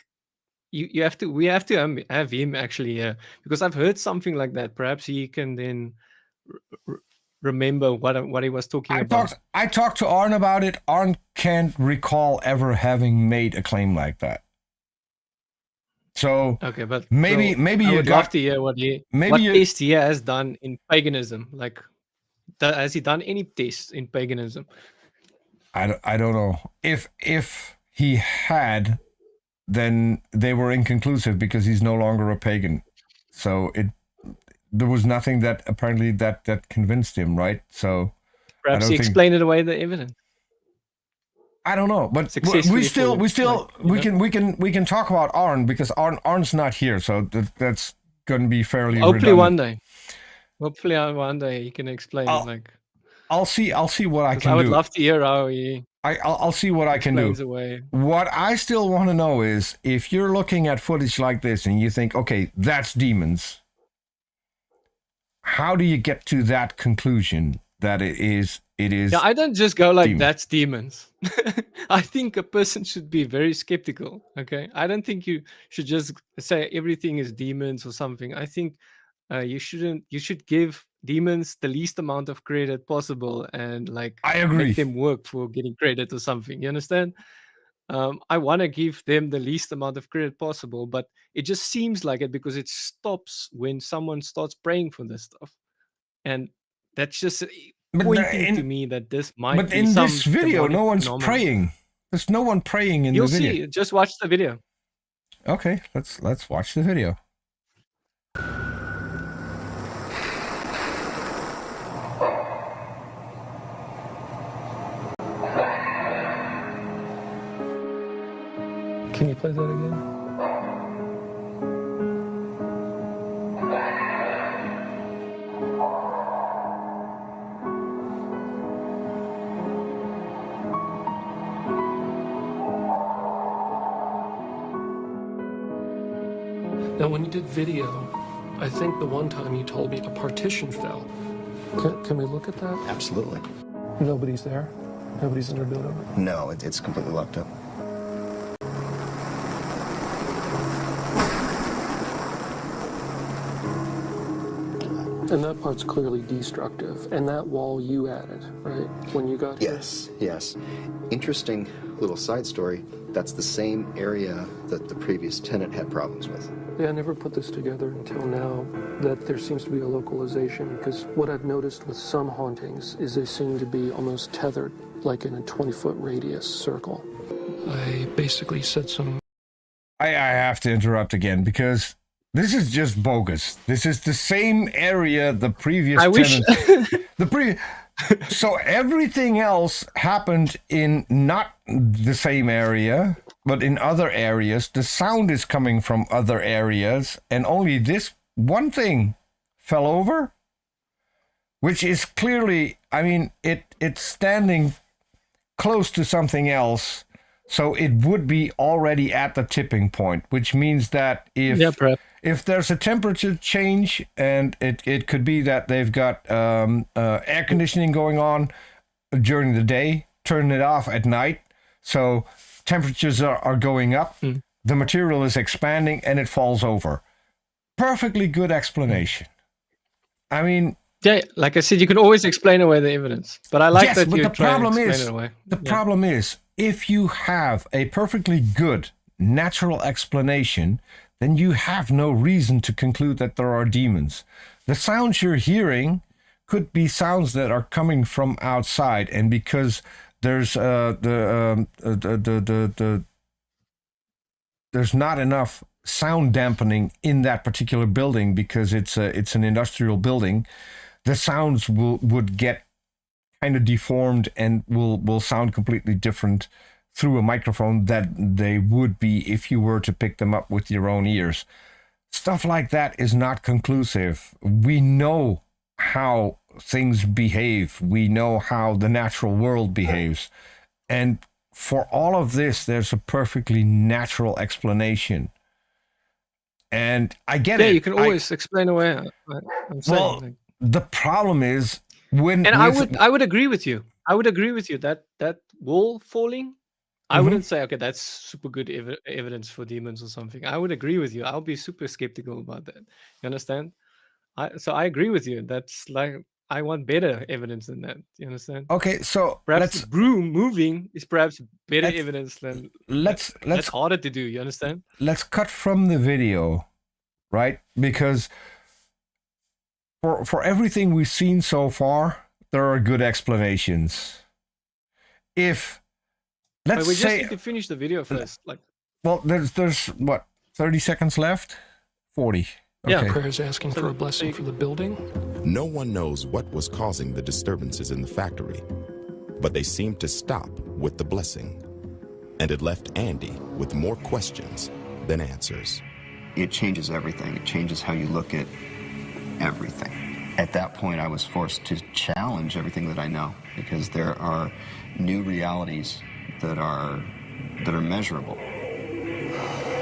you have to, we have to have him actually here, because I've heard something like that. Perhaps he can then r- remember what he was talking about. I talked to Arn about it. Arn can't recall ever having made a claim like that. So Okay, but maybe so maybe I you would love got to hear what maybe you test he has done in paganism. Like, has he done any tests in paganism? I don't know if he had, then they were inconclusive because he's no longer a pagan. So there was nothing that apparently that convinced him, right? So Perhaps don't he think- explained it away the evidence. I don't know, but Successfully we still for him, like, we can talk about Arn because Arn's not here, so that's going to be fairly Hopefully redundant. one day. Hopefully one day he can explain I'll- it. Like, I'll see what I 'cause can I would do. love to hear how he I'll see what I can do. explains away. What I still want to know is if you're looking at footage like this and you think, okay, that's demons, how do you get to that conclusion that it is Yeah, I don't just go like, demon. that's demons. I think a person should be very skeptical. Okay. I don't think you should just say everything is demons or something. I think you should give demons the least amount of credit possible, and like I agree. make them work for getting credit or something. You understand? I want to give them the least amount of credit possible, but it just seems like it because it stops when someone starts praying for this stuff. And that's just But pointing to me that this might But be in some this video, demonic no one's phenomenon. praying. There's no one praying in You'll the video. see. Just watch the video. Okay, let's watch the video. Can you play that again? Now, when you did video, I think the one time you told me a partition fell. Can we look at that? Absolutely. Nobody's there? Nobody's in the building? No, it's completely locked up. And that part's clearly destructive. And that wall you added, right? When you got here? Yes, yes. Interesting little side story. That's the same area that the previous tenant had problems with. Yeah, I never put this together until now, that there seems to be a localization, because what I've noticed with some hauntings is they seem to be almost tethered, like in a 20-foot radius circle. I basically said some... I have to interrupt again because this is just bogus. This is the same area the previous I wish. tenant... So everything else happened in not the same area, but in other areas. The sound is coming from other areas, and only this one thing fell over, which is clearly, I mean, it's standing close to something else, so it would be already at the tipping point, which means that if there's a temperature change, and it could be that they've got air conditioning going on during the day, turn it off at night, so temperatures are going up, the material is expanding, and it falls over. Perfectly good explanation. I mean... Yeah, like I said, you can always explain away the evidence, but I like that you try and explain it away. The problem is, if you have a perfectly good natural explanation, then you have no reason to conclude that there are demons. The sounds you're hearing could be sounds that are coming from outside, and because there's there's not enough sound dampening in that particular building because it's an industrial building, the sounds would get kind of deformed and will sound completely different through a microphone that they would be if you were to pick them up with your own ears. Stuff like that is not conclusive. We know how things behave. We know how the natural world behaves. And for all of this, there's a perfectly natural explanation. And I get it. Yeah, you can always explain away. I'm saying, Well, like, the problem is when... and I would agree with you. I would agree with you that wall falling, I wouldn't say, okay, that's super good evidence for demons or something. I would agree with you. I'll be super skeptical about that. You understand? So I agree with you. That's like, I want better evidence than that. You understand? Okay, so Perhaps the broom moving is perhaps better evidence than let's that's harder to do. You understand? Let's cut from the video, right? Because for everything we've seen so far, there are good explanations. If let's we say, just need to finish the video first. Like, well, there's what, 30 seconds left? 40. Yeah. Okay. Prayer is asking for a blessing for the building. No one knows what was causing the disturbances in the factory, but they seemed to stop with the blessing. And it left Andy with more questions than answers. It changes everything. It changes how you look at everything. At that point, I was forced to challenge everything that I know, because there are new realities that are measurable.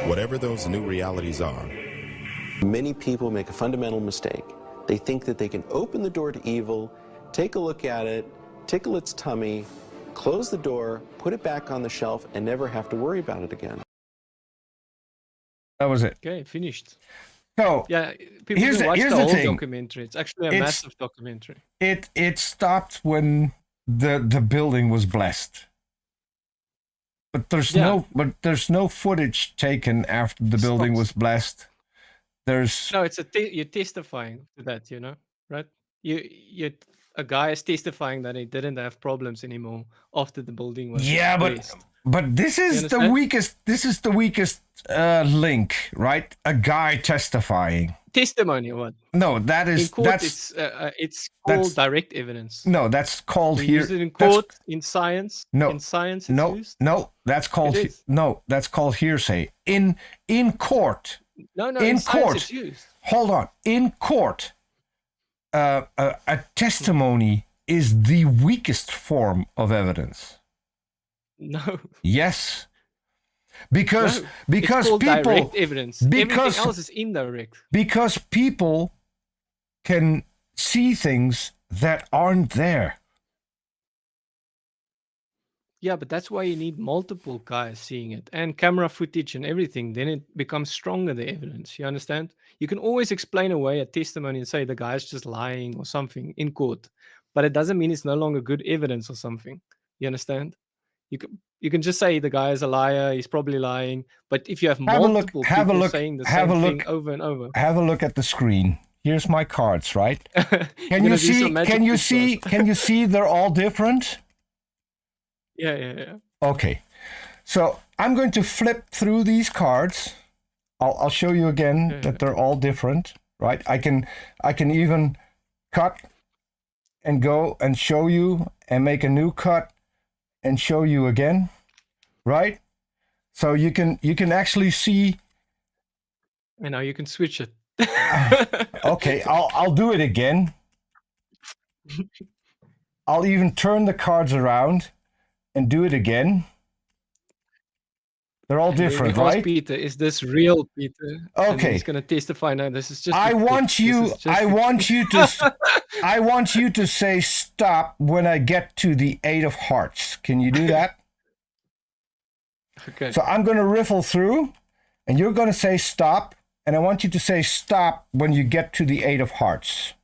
Whatever those new realities are, Many people make a fundamental mistake. They think that they can open the door to evil, take a look at it, tickle its tummy, close the door, put it back on the shelf, and never have to worry about it again. That was it. okay, finished. So Yeah, people here's can watch the the whole thing. documentary. It's actually a It's- massive documentary. it stopped when the building was blessed. But there's no footage taken after the building was blessed. There's No, it's you're testifying to that, you know, right? A guy is testifying that he didn't have problems anymore after the building was blessed. but this is the understand? weakest. This is the weakest link, right? A guy testifying. Testimony or what? No, that In is court, that's it's that's- called direct evidence. no, that's called We here. use it in that's- court, in science. No, in science, it's no, used. no, that's called It is. no, that's called hearsay. In court, No, in in science court. it's used. Hold on. In court, a testimony is the weakest form of evidence. No, Yes, because it's called people direct evidence. because- Everything else is indirect. because people can see things that aren't there. Yeah, but that's why you need multiple guys seeing it and camera footage and everything. Then it becomes stronger, the evidence. You understand? You can always explain away a testimony and say the guy's just lying or something in court, but it doesn't mean it's no longer good evidence or something. You understand? You can just say the guy is a liar. He's probably lying. But if you have multiple people saying the same thing over and over, Have a look at the screen. Here's my cards, right? Can you're you gonna do see? some magic Can you tricks for see? us. Can you see? They're all different. yeah. Okay, so I'm going to flip through these cards. I'll show you again that they're all different, right? I can even cut and go and show you and make a new cut and show you again, right? So you can actually see. And now you can switch it. Okay, I'll do it again. I'll even turn the cards around and do it again. They're all And then different, we ask right? Peter, is this real, Peter? And Okay. he's gonna testify now. This is just. I a trick. want This you. is just I a want trick. you to. I want you to say stop when I get to the 8 of hearts. Can you do that? Okay. So I'm going to riffle through, and you're going to say stop, and I want you to say stop when you get to the 8 of hearts.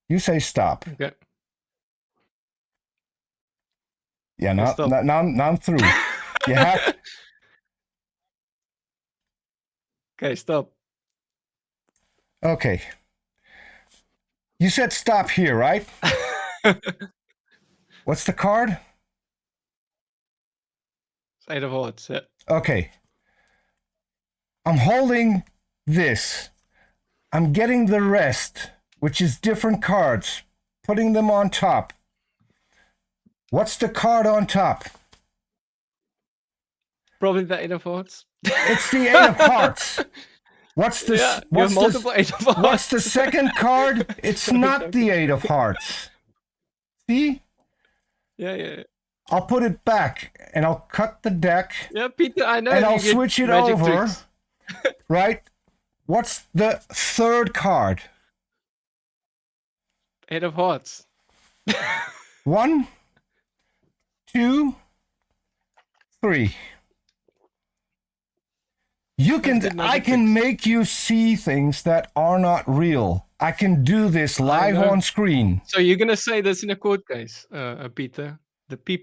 You say stop. Okay. Yeah, now, stop. now I'm through. You have. Okay. Stop. Okay. You said stop here, right? What's the card? 8 of hearts. Yeah. Okay. I'm holding this. I'm getting the rest, which is different cards, putting them on top. What's the card on top? Probably the 8 of hearts. It's the 8 of hearts. What's the Yeah, you have multiple 8 of hearts. what's the second card? It's not the 8 of hearts. See? Yeah. I'll put it back and I'll cut the deck Yeah, Peter, I know. and you I'll get switch it magic over. tricks. Right? What's the third card? 8 of hearts. 1, 2, 3. I can make you see things that are not real. I can do this live on screen. So you're gonna say this in a court case, Peter?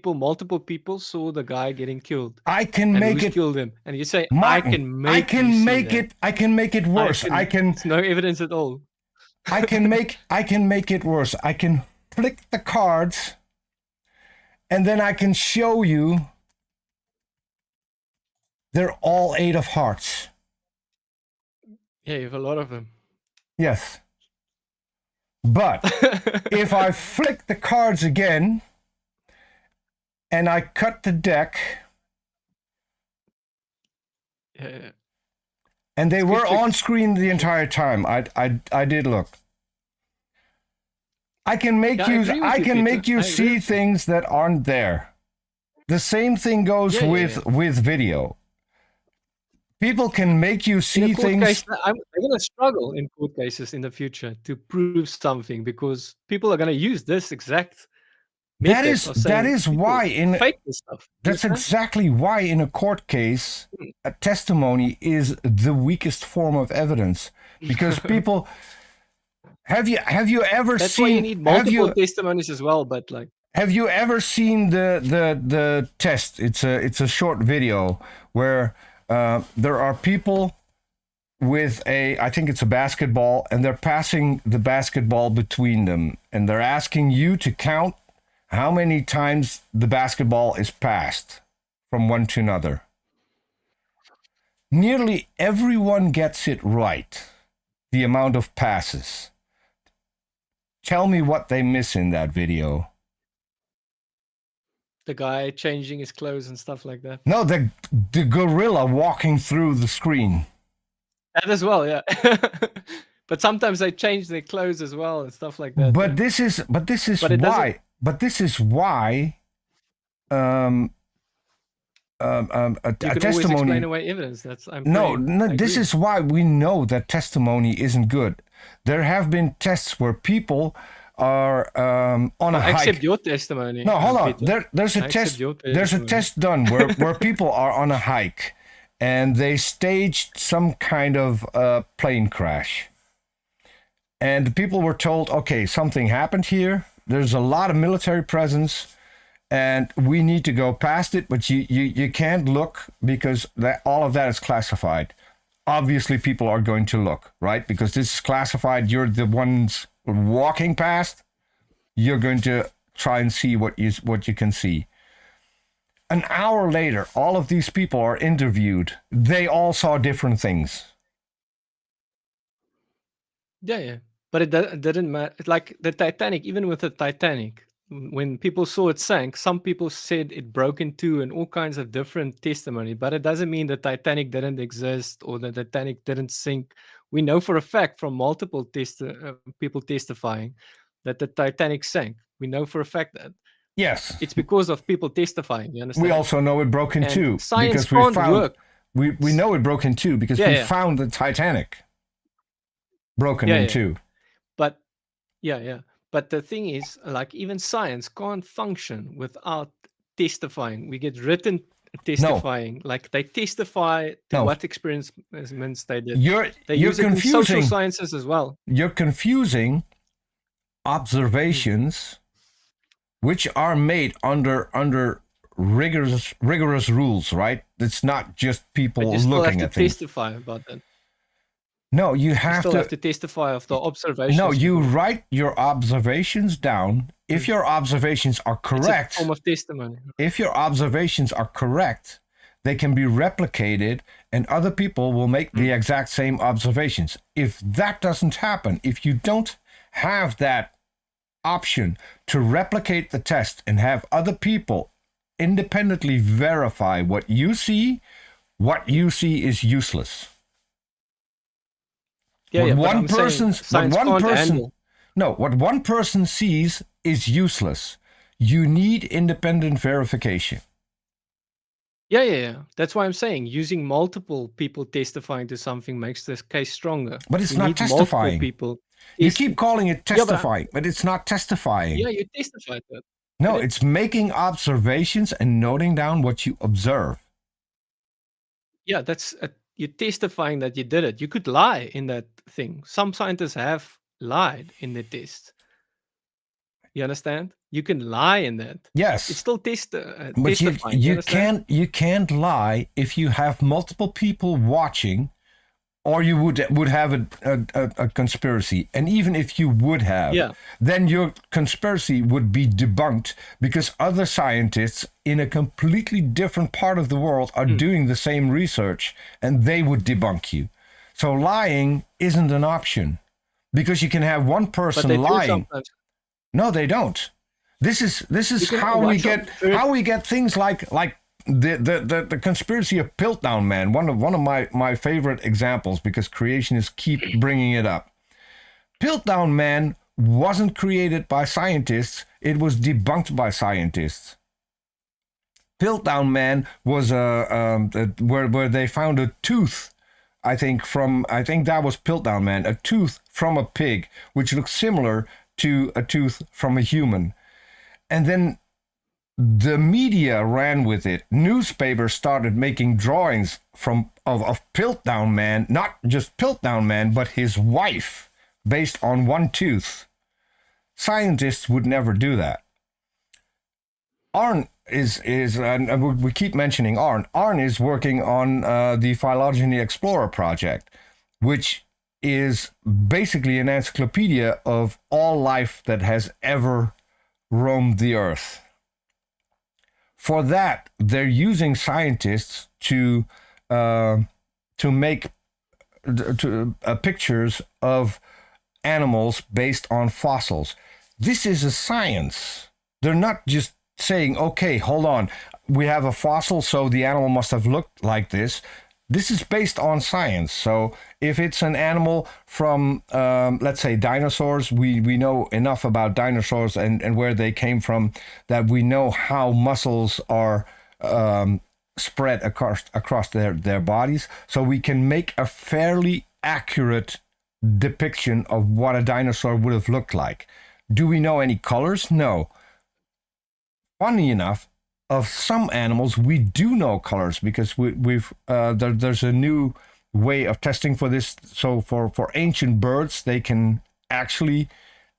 Multiple people saw the guy getting killed. I can and make who's it. killed him, and you say Maarten, I can make it. I can make it worse. There's no evidence at all. I can make it worse. I can flick the cards, and then I can show you. They're all 8 of hearts. Yeah, you have a lot of them. Yes. But if I flick the cards again and I cut the deck, Yeah. and they were good on tricks. screen the entire time, I did look. I can make Yeah, I agree with you, make Peter. you I see agree. things that aren't there. The same thing goes Yeah, with video. People can make you In see a court things. case, they're going to struggle in court cases in the future to prove something because people are going to use this exact That method is of that saying is people why in fake this stuff. That's You know? exactly why in a court case, a testimony is the weakest form of evidence, because people have you ever That's seen why you need multiple testimonies as well. But like, have you ever seen the test? It's a short video where there are people with I think it's a basketball, and they're passing the basketball between them, and they're asking you to count how many times the basketball is passed from one to another. Nearly everyone gets it right, the amount of passes. Tell me what they miss in that video. the guy changing his clothes and stuff like that. No, the gorilla walking through the screen. That as well, yeah. But sometimes they change their clothes as well and stuff like that. But this is But it why. But this is why. A You can always testimony. explain away evidence. I No, agree. this is why we know that testimony isn't good. There have been tests where people are on a I hike. accept your testimony. No, hold on. Peter. There's a I test. accept your There's a testimony. test done where people are on a hike, and they staged some kind of plane crash. And the people were told, okay, something happened here. There's a lot of military presence, and we need to go past it, but you can't look because all of that is classified. Obviously, people are going to look, right? Because this is classified. You're the ones walking past. You're going to try and see what you can see. An hour later, all of these people are interviewed. They all saw different things. Yeah. But it didn't matter. Like the Titanic, even with the Titanic, when people saw it sank, some people said it broke in two and all kinds of different testimony. But it doesn't mean the Titanic didn't exist or the Titanic didn't sink. We know for a fact from multiple people testifying that the Titanic sank. We know for a fact that. Yes. It's because of people testifying. You understand? We also know it broke in And two science because we can't found work. we know it broke in two because we found the Titanic broken in two. But But the thing is, like, even science can't function without testifying. We get written testifying, like they testify to what experiments they did. They use it in social sciences as well. You're confusing observations which are made under rigorous rules, right? It's not just people But you still looking have at to things. testify about that. No, you You have still to. have to testify of the observations. No, you got. write your observations down. If your observations are It's a correct, form of testimony. if your observations are correct, they can be replicated and other people will make the exact same observations. If that doesn't happen, if you don't have that option to replicate the test and have other people independently verify what you see is useless. Yeah, What but one I'm saying person's science can't handle. no, what one person sees is useless. You need independent verification. Yeah. That's why I'm saying using multiple people testifying to something makes this case stronger. But it's You not need multiple testifying. people. You keep calling it Yeah, but testifying, but it's not testifying. yeah, you testified that. No, but it's making observations and noting down what you observe. Yeah, that's you're testifying that you did it. You could lie in that thing. Some scientists have lied in the test. You understand? You can lie in that. Yes. It's still But testifying. You understand? you can't lie if you have multiple people watching, or you would have a conspiracy. And even if you would have, Yeah. then your conspiracy would be debunked because other scientists in a completely different part of the world are doing the same research and they would debunk you. So lying isn't an option because you can have one But person they do lying. sometimes. No, they don't. This is can how we watch get on- things like the conspiracy of Piltdown Man. One of my favorite examples because creationists keep bringing it up. Piltdown Man wasn't created by scientists. It was debunked by scientists. Piltdown Man was where they found a tooth. I think that was Piltdown Man, a tooth from a pig, which looks similar to a tooth from a human. And then the media ran with it. Newspapers started making drawings of Piltdown Man, not just Piltdown Man, but his wife, based on one tooth. Scientists would never do that. Arn is and we keep mentioning Arn. Arn is working on the Phylogeny Explorer project, which is basically an encyclopedia of all life that has ever roamed the earth. For that, they're using scientists to make pictures of animals based on fossils. This is a science. They're not just saying, okay, hold on, we have a fossil, so the animal must have looked like this. This is based on science. So if it's an animal from, let's say, dinosaurs, we know enough about dinosaurs and where they came from that we know how muscles are spread across their bodies. So we can make a fairly accurate depiction of what a dinosaur would have looked like. Do we know any colors? No. Funny enough, of some animals, we do know colors because there's a new way of testing for this. So for ancient birds, they can actually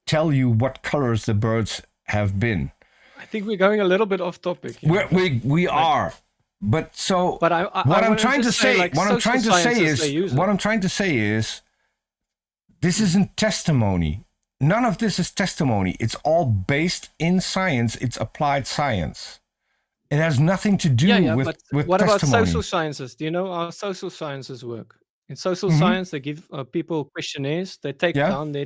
tell you what colors the birds have been. I think we're going a little bit off topic. We are, but so. But what I'm trying to say, like what I'm trying to say is, this isn't testimony. None of this is testimony. It's all based in science. It's applied science. It has nothing to do with what testimony. about social sciences? Do you know how social sciences work? In social science, they give people questionnaires. They take down their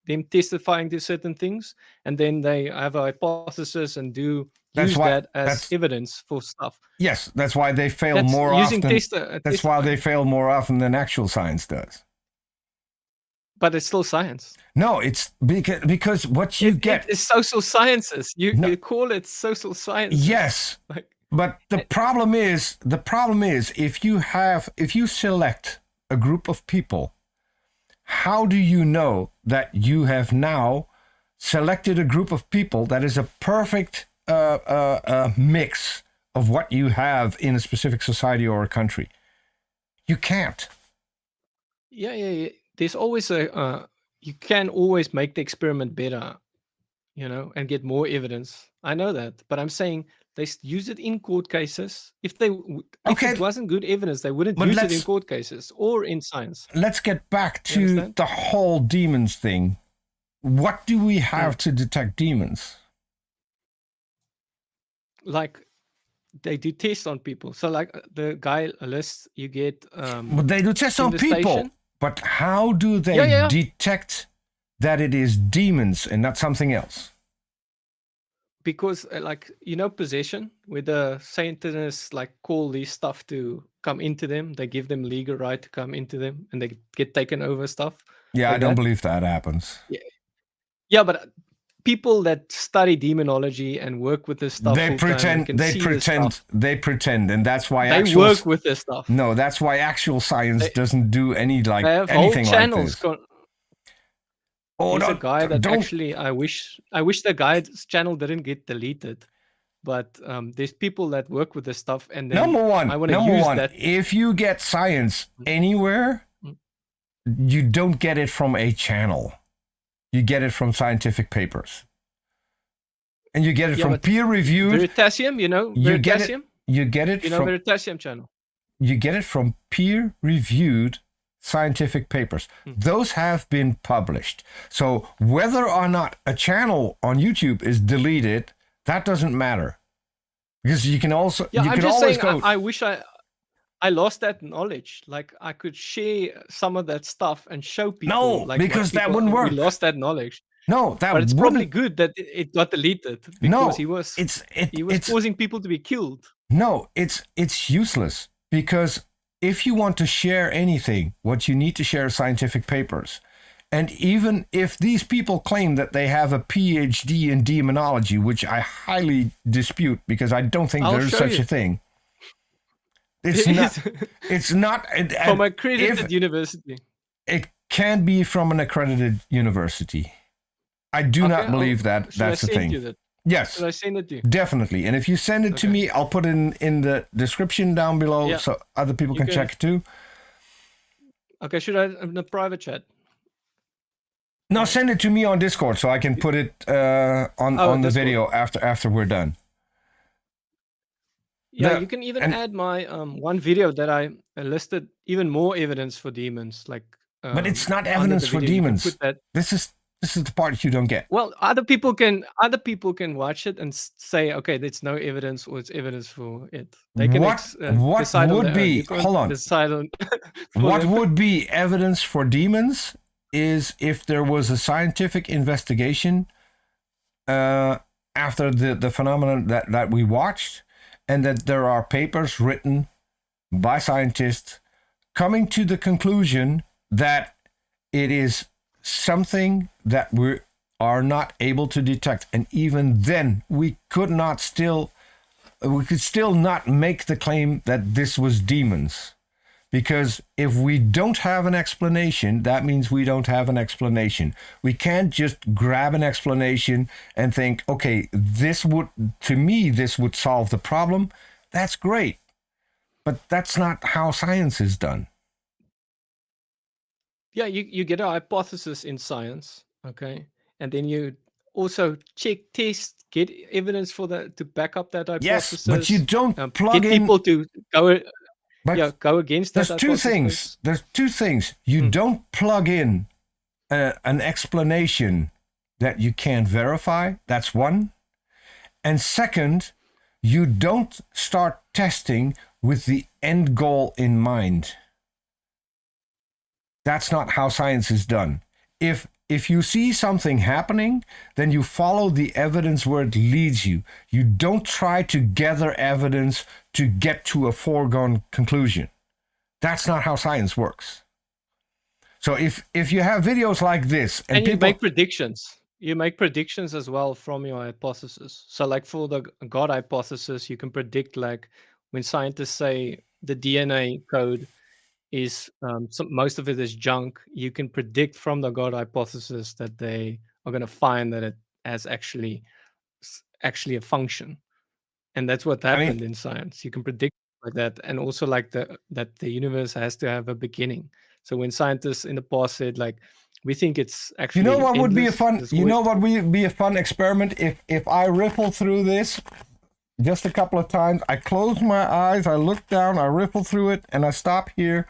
them testifying to certain things, and then they have a hypothesis and use that as evidence for stuff. Yes, that's why they fail more often. That's why they fail more often than actual science does. But it's still science. No, it's because what you get is social sciences. You call it social sciences. Yes, but the problem is if you select a group of people, how do you know that you have now selected a group of people that is a perfect mix of what you have in a specific society or a country? You can't. Yeah. There's always you can always make the experiment better, and get more evidence. I know that, but I'm saying They use it in court cases. If Okay. it wasn't good evidence, they wouldn't But use it in let's- court cases or in science. Let's get back You to understand? the whole demons thing. What do we have to detect demons? Like they do tests on people. So like the guy lists, you get But they do tests on people. infestation. But how do they Yeah. detect that it is demons and not something else? Because like possession, where the Satanists like call these stuff to come into them, they give them legal right to come into them, and they get taken over stuff. Yeah, like I don't that. believe that happens. Yeah, but people that study demonology and work with this stuff, They full-time, pretend. can They see this pretend. stuff. They pretend, and that's why They actual. work with this stuff. No, that's why actual science They- doesn't do any They have whole anything like channels. this. Oh, He's a guy that don't. actually I wish the guy's channel didn't get deleted. But there's people that work with this stuff, and then Number one. I want to use that. If you get science anywhere, you don't get it from a channel. You get it from scientific papers, and you get it Yeah, from but peer-reviewed. Veritasium, You get it. Veritasium, You get it from. Veritasium channel. You get it from peer-reviewed scientific papers. Those have been published. So whether or not a channel on YouTube is deleted, that doesn't matter, because you can also Yeah, you I'm can just always saying. go. I wish I lost that knowledge. Like I could share some of that stuff and show people. No, like, because what that people- wouldn't work. We lost that knowledge. No, that But it's wouldn't. probably good that it got deleted because No, he was it's causing people to be killed. no, it's useless, because if you want to share anything, what you need to share is scientific papers. And even if these people claim that they have a PhD in demonology, which I highly dispute, because I don't think I'll there's show such you. a thing. It's It not. is It's not. from an accredited if- university. It can be from an accredited university. I do not believe that Should I that's the send thing. you that? Yes, Should I send it to you? definitely. And if you send it to Okay. me, I'll put it in the description down below, Yeah. so other people You can can- check it too. Okay, should I in the private chat? No, send it to me on Discord so I can put it on the Discord. video after we're done. Yeah, The- you can even and- add my one video that I listed even more evidence for demons. Like, But it's not under the evidence for video, you can demons. put that. This is the part you don't get. Well, other people can watch it and say, okay, that's no evidence, or it's evidence for it. They can What decide on would their own. be- You can't hold on. decide on for What them. would be evidence for demons is if there was a scientific investigation after the phenomenon that we watched, and that there are papers written by scientists coming to the conclusion that it is something that we are not able to detect. And even then, we could still not make the claim that this was demons. Because if we don't have an explanation, that means we don't have an explanation. We can't just grab an explanation and think, okay, this would solve the problem. That's great. But that's not how science is done. Yeah, you get a hypothesis in science, okay, and then you also check, test, get evidence to back up that hypothesis. Yes, but you don't plug get in. people to go. But Go against that. there's two things. There's two things. You don't plug in an explanation that you can't verify. That's one. And second, you don't start testing with the end goal in mind. That's not how science is done. If you see something happening, then you follow the evidence where it leads you. You don't try to gather evidence to get to a foregone conclusion. That's not how science works. So if you have videos like this and you people make predictions. You make predictions as well from your hypothesis. So like for the God hypothesis, you can predict, like when scientists say the DNA code is most of it is junk, you can predict from the God hypothesis that they are going to find that it has actually a function. And that's what happened in science. You can predict like that, and also like that the universe has to have a beginning. So when scientists in the past said, like, we think it's actually you know what would be a endless, fun there's you always- know what would be a fun experiment if I ripple through this just a couple of times. I close my eyes, I look down, I riffle through it, and I stop here.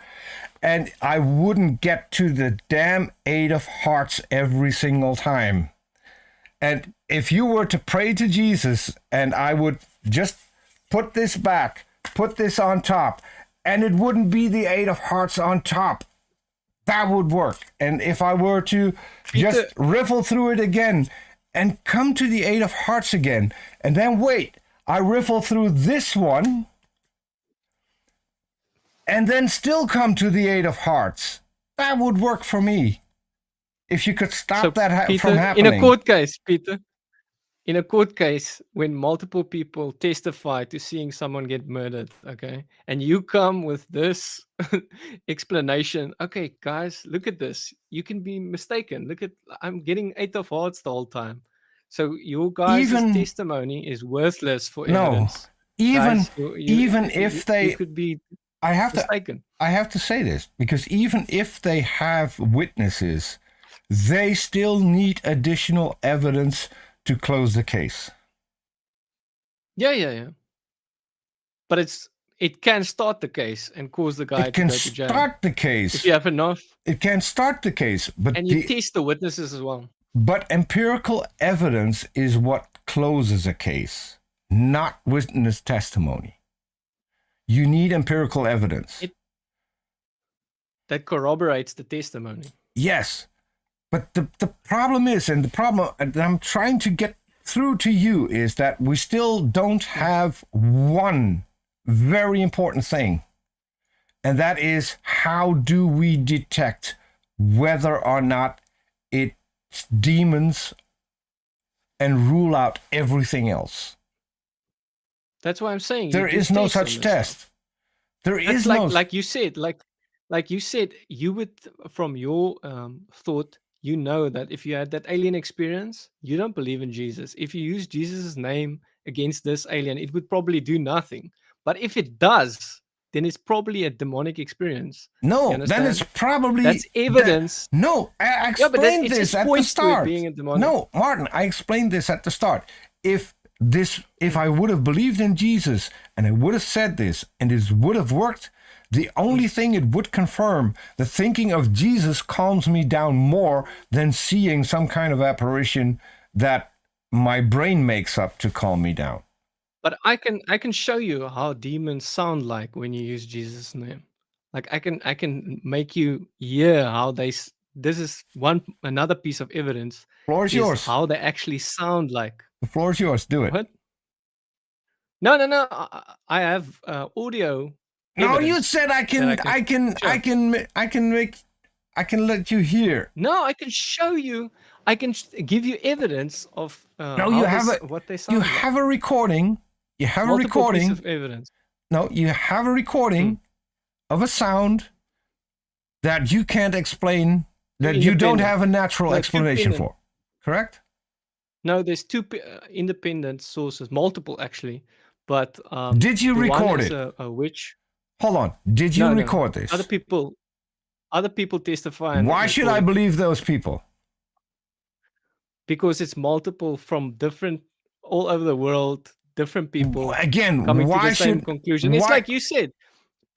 And I wouldn't get to the damn 8 of hearts every single time. And if you were to pray to Jesus, and I would just put this back, put this on top, and it wouldn't be the 8 of hearts on top. That would work. And if I were to just riffle through it again and come to the 8 of hearts again, and then wait, I riffle through this one, and then still come to the 8 of hearts. That would work for me. If you could stop that Peter, from happening. in a court case, Peter, in a court case, when multiple people testify to seeing someone get murdered, okay, and you come with this explanation, okay, guys, look at this. You can be mistaken. Look at, I'm getting 8 of hearts the whole time. So your guys' testimony is worthless for evidence. Even Guys, if they you could be mistaken. I have to say this, because even if they have witnesses, they still need additional evidence to close the case. Yeah. But it can start the case and cause the guy to go to jail. It can start the case. If you have enough. It can start the case. And you test the witnesses as well. But empirical evidence is what closes a case, not witness testimony. You need empirical evidence. That corroborates the testimony. Yes. But the problem is, and the problem that I'm trying to get through to you is that we still don't have one very important thing. And that is, how do we detect whether or not it's demons and rule out everything else? That's why I'm saying there is no such test. There is no, like you said, you would, from your thought, you know that if you had that alien experience, you don't believe in Jesus. If you use Jesus' name against this alien, it would probably do nothing. But if it does, then it's probably a demonic experience. No, then it's probably... That's evidence. I explained this at the start. No, Maarten, I explained this at the start. If I would have believed in Jesus and I would have said this and this would have worked, the only thing it would confirm, the thinking of Jesus calms me down more than seeing some kind of apparition that my brain makes up to calm me down. But I can show you how demons sound like when you use Jesus' name. Like I can make you hear how they. This is another piece of evidence. The floor is yours. How they actually sound like. The floor is yours. Do it. What? No. I have audio. No, you said I can let you hear. No, I can show you. I can give you evidence of what they sound like. You have a recording. You have a recording of evidence. No, you have a recording of a sound that you can't explain, that you don't have a natural explanation for. Correct? No, there's two independent sources, multiple actually. But did you record it? A witch. Hold on. Did you record this? Other people testify. Why should I believe those people? Because it's multiple from different, all over the world, different people. Again, coming to the same conclusion. It's like you said,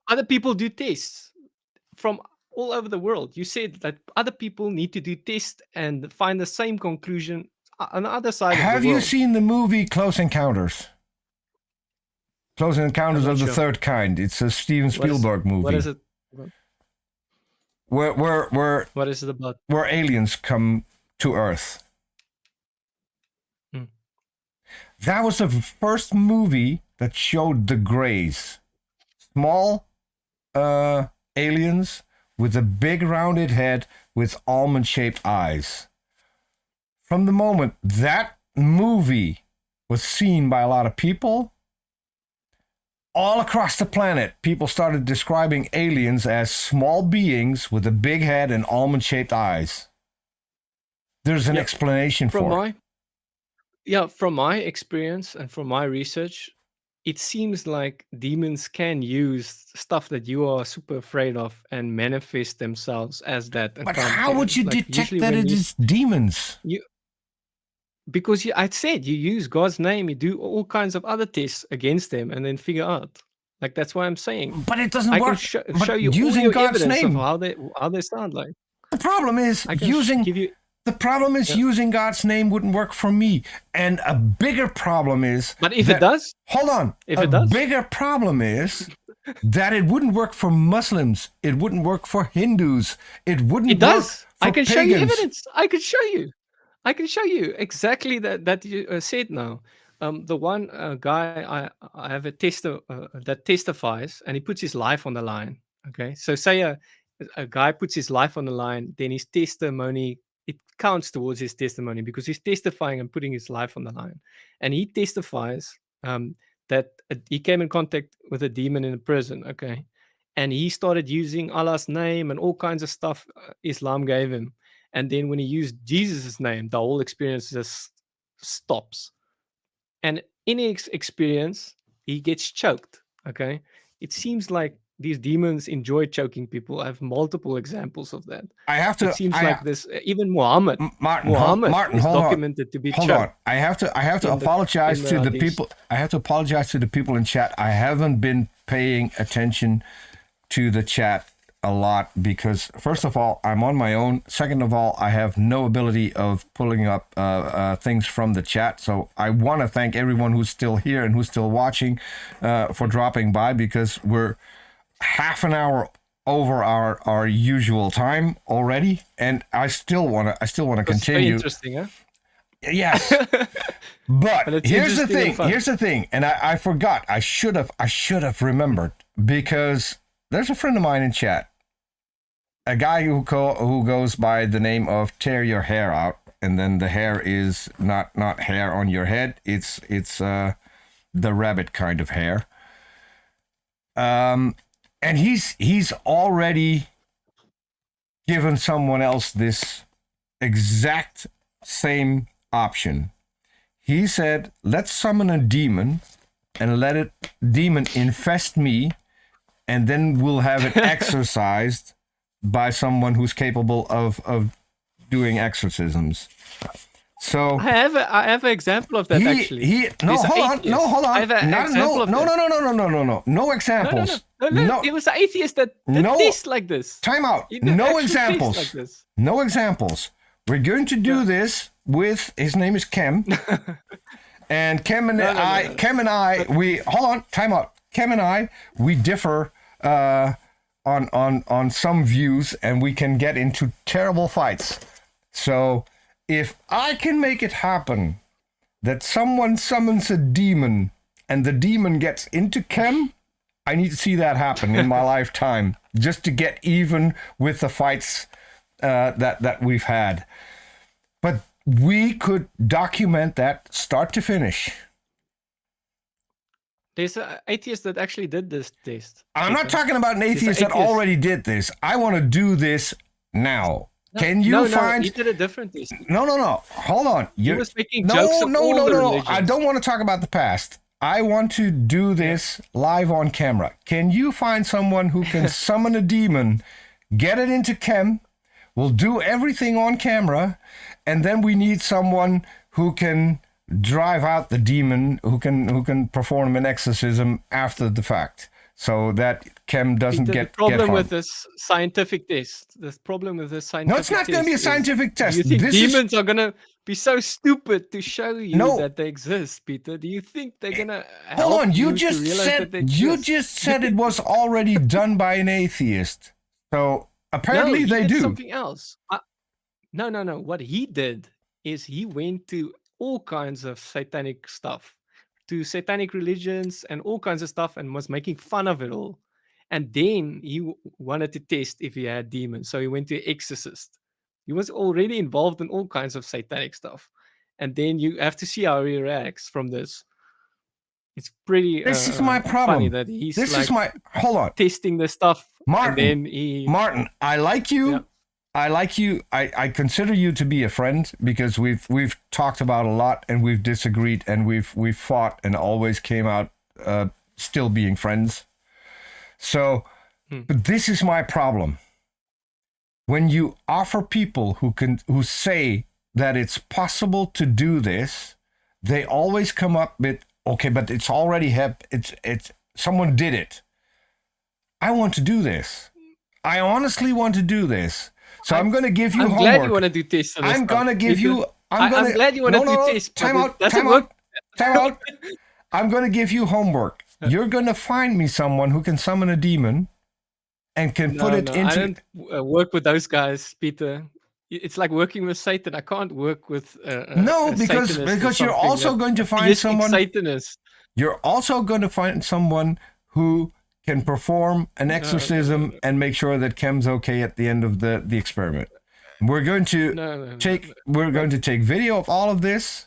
other people do tests from all over the world. You said that other people need to do tests and find the same conclusion on the other side of the world. Have you seen the movie Close Encounters? Close Encounters of the Third Kind. It's a Steven Spielberg movie. What is it? What is it about? Where aliens come to Earth. That was the first movie that showed the Greys. Small aliens with a big rounded head with almond-shaped eyes. From the moment that movie was seen by a lot of people, all across the planet, people started describing aliens as small beings with a big head and almond-shaped eyes. There's an explanation for it. From my experience and from my research, it seems like demons can use stuff that you are super afraid of and manifest themselves as that. But how would you detect that it is demons? because I said you use God's name, you do all kinds of other tests against them, and then figure out. Like that's why I'm saying. But it doesn't I can work. show But you all using your God's evidence name, of how they sound like. the problem is I can using. give you. The problem is Yeah. using God's name wouldn't work for me. And a bigger problem is. But if it does, Hold on. If a it does? bigger problem is that it wouldn't work for Muslims. It wouldn't work for Hindus. It wouldn't it does. work for I can show you pagans. evidence. I can show you. I can show you exactly that you said now. The one guy I have a tester that testifies, and he puts his life on the line. Okay, so say a guy puts his life on the line, then his testimony, it counts towards his testimony because he's testifying and putting his life on the line. And he testifies that he came in contact with a demon in a prison. Okay, and he started using Allah's name and all kinds of stuff Islam gave him. And then when he used Jesus' name, the whole experience just stops. And in his experience, he gets choked. Okay. It seems like these demons enjoy choking people. I have multiple examples of that. I have to. It seems like this. Even Muhammad. Martin, Muhammad is hold on. documented to be Hold choked. on. I have to in the- apologize in the to the hadith. people. I have to apologize to the people in chat. I haven't been paying attention to the chat a lot because, first of all, I'm on my own. Second of all, I have no ability of pulling up things from the chat. So I want to thank everyone who's still here and who's still watching for dropping by, because we're half an hour over our usual time already, and I still want to That's very continue. interesting, huh? Yes. But But it's here's the interesting and thing. fun. Here's the thing, and I forgot. I should have remembered, because there's a friend of mine in chat, a guy who goes by the name of Tear Your Hair Out, and then the hair is not hair on your head. It's the rabbit kind of hair. And he's already given someone else this exact same option. He said, let's summon a demon and let it demon infest me, and then we'll have it exorcised by someone who's capable of doing exorcisms. So I have an example of that actually. hold atheist. on. I have an example of that. No examples. No, it was an atheist that tastes like this. Time out. It No actually tastes examples. like this. No examples. We're going to do this with, his name is Kem. And Kem and I, we, hold on, time out. Kem and I, we differ on some views, and we can get into terrible fights. So if I can make it happen that someone summons a demon and the demon gets into Kem, I need to see that happen in my lifetime, just to get even with the fights that we've had. But we could document that start to finish. There's an atheist that actually did this test. I'm not talking about an atheist that atheist. already did this. I want to do this now. Can you find? he did a different test. No. Hold on. He was making jokes of all the religions. I don't want to talk about the past. I want to do this live on camera. Can you find someone who can summon a demon, get it into Kem? We'll do everything on camera, and then we need someone who can drive out the demon, who can perform an exorcism after the fact, so that Kem doesn't The get problem harmed. with this scientific test. The problem with this scientific No, it's not going to be a test is, scientific test. Do you think This is- demons are going to be so stupid to show you No. that they exist, Peter? Do you think they're going to Hold on, you to just realize said that they you exist? just said it was already done by an atheist. So apparently No, he they did do. something else. No. What he did is he went to all kinds of satanic stuff, to satanic religions and all kinds of stuff, and was making fun of it all. And then he wanted to test if he had demons. So he went to an exorcist. He was already involved in all kinds of satanic stuff. And then you have to see how he reacts from this. It's pretty This is my funny problem. that he's This like is my hold on, testing the stuff. Martin. And then he... Martin. I like you. Yeah. I like you. I consider you to be a friend, because we've talked about a lot, and we've disagreed, and we've fought, and always came out still being friends. So, but this is my problem. When you offer people who say that it's possible to do this, they always come up with, okay, but it's already it's someone did it. I want to do this. I honestly want to do this. So I'm going to give you homework. I'm glad you want to do tests. I'm going to give you. I'm glad you want to do tests. Time out. I'm going to give you homework. You're going to find me someone who can summon a demon and can put it into. I don't work with those guys, Peter. It's like working with Satan. I can't work with. Because you're also going to find someone. Satanist. You're also going to find someone who can perform an exorcism and make sure that Kem's okay at the end of the experiment. We're going to take video of all of this.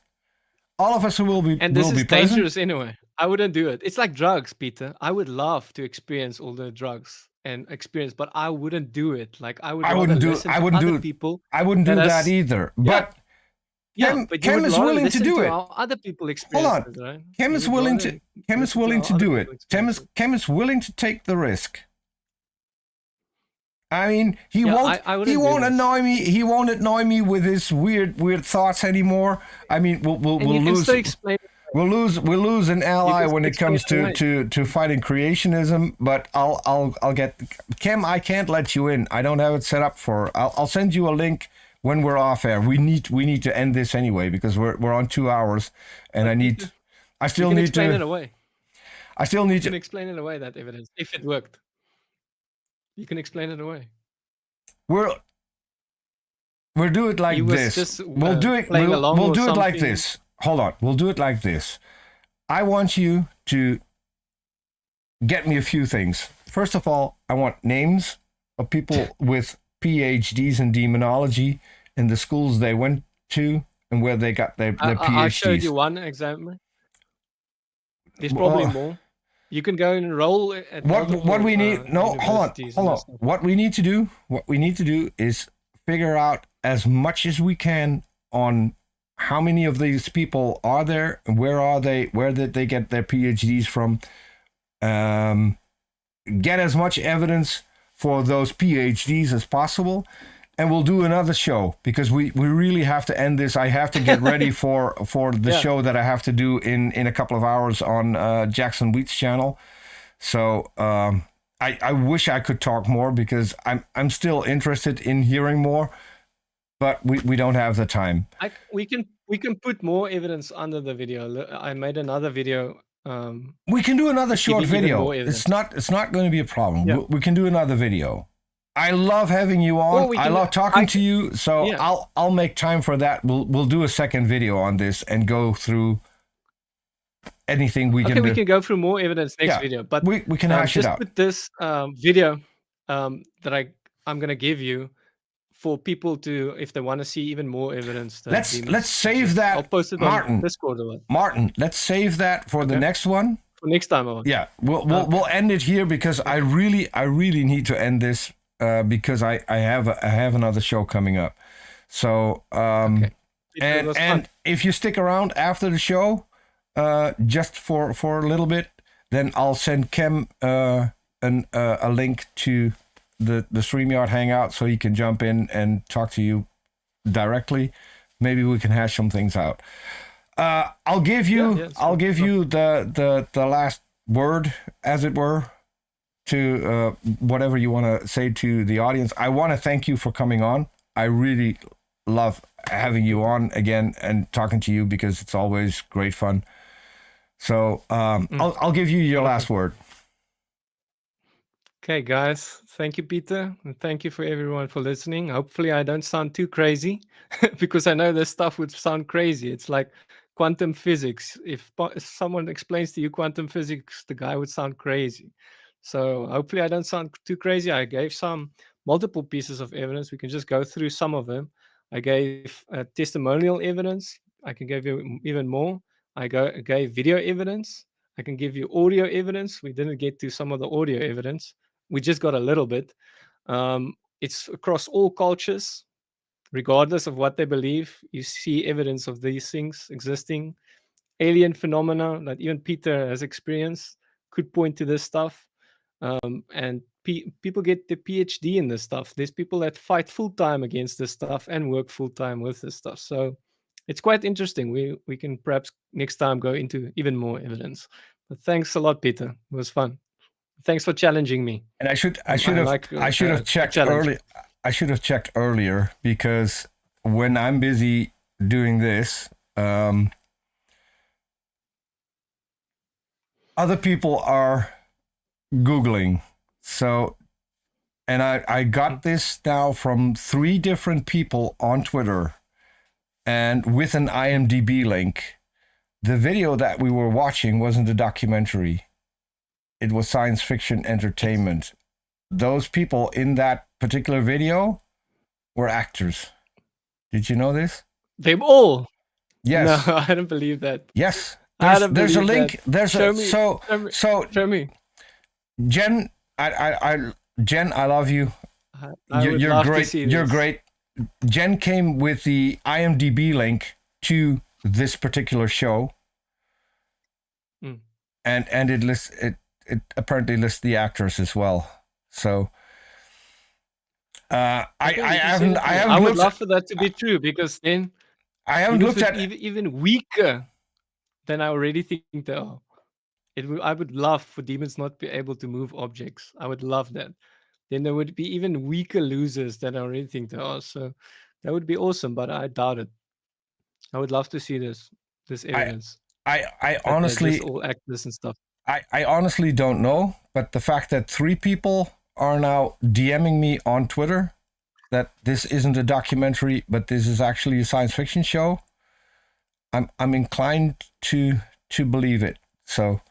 All of us who will be and this will is be present. dangerous anyway. I wouldn't do it. It's like drugs, Peter. I would love to experience all the drugs and experience, but I wouldn't do it. Like I wouldn't do that either. But Kem is willing to do it. Other people experience it, right? Kem is willing to do it. Kem is willing to take the risk. I mean, he won't annoy me. He won't annoy me with his weird thoughts anymore. I mean, we'll lose an ally when it comes to fighting creationism. But I'll get Kem. I can't let you in. I don't have it set up for. I'll send you a link when we're off air. We need to end this anyway because we're on 2 hours, and I still need to explain it away. You can explain it away, that evidence, if it worked. You can explain it away. We'll do it like this. We'll do it like this. Hold on. We'll do it like this. I want you to get me a few things. First of all, I want names of people with PhDs in demonology in the schools they went to and where they got their PhDs. I showed you one example. There's probably more. You can go and enroll at what we need. Hold on. What we need to do is figure out as much as we can on how many of these people are there, and where are they, where did they get their PhDs from. Get as much evidence for those PhDs as possible, and we'll do another show because we really have to end this. I have to get ready for the show that I have to do in a couple of hours on Jackson Wheat's channel. So I wish I could talk more because I'm still interested in hearing more, but we don't have the time. We can put more evidence under the video. I made another video. We can do another short video. It's not going to be a problem. Yeah. We can do another video. I love having you on. I love talking to you. So I'll make time for that. We'll do a second video on this and go through anything we can do. We can go through more evidence next video. But we can hash it out. Just put this video that I'm going to give you for people to, if they want to see even more evidence. Let's save that. I'll post it Maarten, on Discord. Maarten, let's save that for the next one. For next time. Yeah, we'll end it here because I really need to end this because I have another show coming up. So and if you stick around after the show, just for a little bit, then I'll send Kem a link to the StreamYard Hangout so he can jump in and talk to you directly. Maybe we can hash some things out. I'll give you the last word, as it were, to whatever you want to say to the audience. I want to thank you for coming on. I really love having you on again and talking to you because it's always great fun. So I'll give you your last word. Okay, guys. Thank you, Peter. And thank you for everyone for listening. Hopefully I don't sound too crazy because I know this stuff would sound crazy. It's like quantum physics. If someone explains to you quantum physics, the guy would sound crazy. So hopefully I don't sound too crazy. I gave some multiple pieces of evidence. We can just go through some of them. I gave testimonial evidence. I can give you even more. I gave video evidence. I can give you audio evidence. We didn't get to some of the audio evidence. We just got a little bit. It's across all cultures, regardless of what they believe. You see evidence of these things existing. Alien phenomena that even Peter has experienced could point to this stuff. And people get the PhD in this stuff. There's people that fight full time against this stuff and work full time with this stuff. So it's quite interesting. We can perhaps next time go into even more evidence. But thanks a lot, Peter. It was fun. Thanks for challenging me. And I should have checked early. I should have checked earlier, because when I'm busy doing this, other people are Googling. So, and I got this now from 3 different people on Twitter, and with an IMDb link. The video that we were watching wasn't a documentary. It was science fiction entertainment. Those people in that particular video were actors. Did you know this? They all. Yes. No, I don't believe that. Yes. I don't There's a believe link. that. There's Show a me, so show me. Jen, Jen, I love you. I would You're love to great. see You're this. great. Jen came with the IMDb link to this particular show, and it lists it apparently lists the actors as well. So I haven't I would looked love for that to be true, because then I haven't looked at even weaker than I already think they are. I would love for demons not be able to move objects. I would love that. Then there would be even weaker losers than I already think they are. So that would be awesome, but I doubt it. I would love to see this evidence. I that they're honestly just all actors and stuff. I honestly don't know, but the fact that 3 people are now DMing me on Twitter that this isn't a documentary, but this is actually a science fiction show, I'm inclined to believe it. So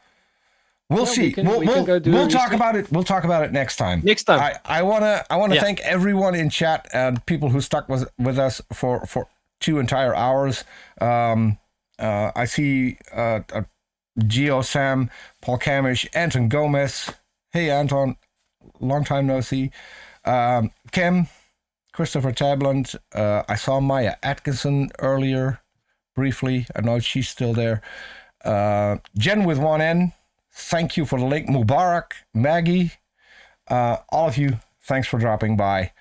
we'll see. We'll talk about it. We'll talk about it next time. Next time. I wanna thank everyone in chat and people who stuck with us for 2 entire hours. I see Geo Sam, Paul Camish, Anton Gomez. Hey Anton, long time no see. Kim, Christopher Tabland. I saw Maya Atkinson earlier, briefly. I know she's still there. Jen with 1 N. Thank you for the link. Mubarak, Maggie, all of you. Thanks for dropping by.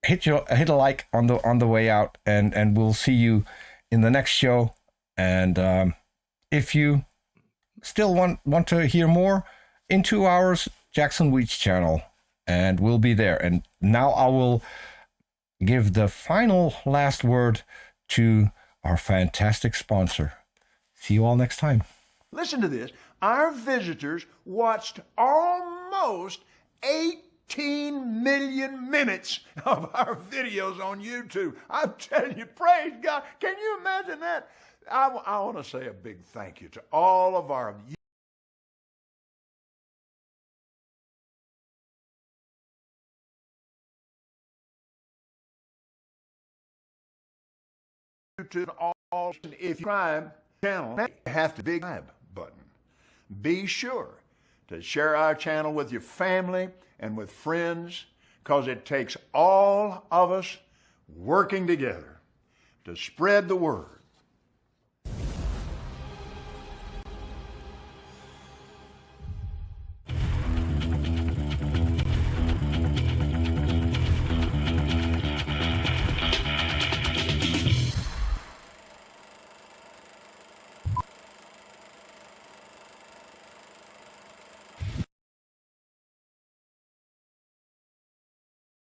Hit a like on the way out, and we'll see you in the next show. And if you still want to hear more, in 2 hours, Jackson Wheat's channel, and we'll be there. And now I will give the final last word to our fantastic sponsor. See you all next time. Listen to this. Our visitors watched almost 18 million minutes of our videos on YouTube. I'm telling you, praise God. Can you imagine that? I want to say a big thank you to all of our YouTube, all, if you subscribe channel, you have to big subscribe button. Be sure to share our channel with your family and with friends, because it takes all of us working together to spread the word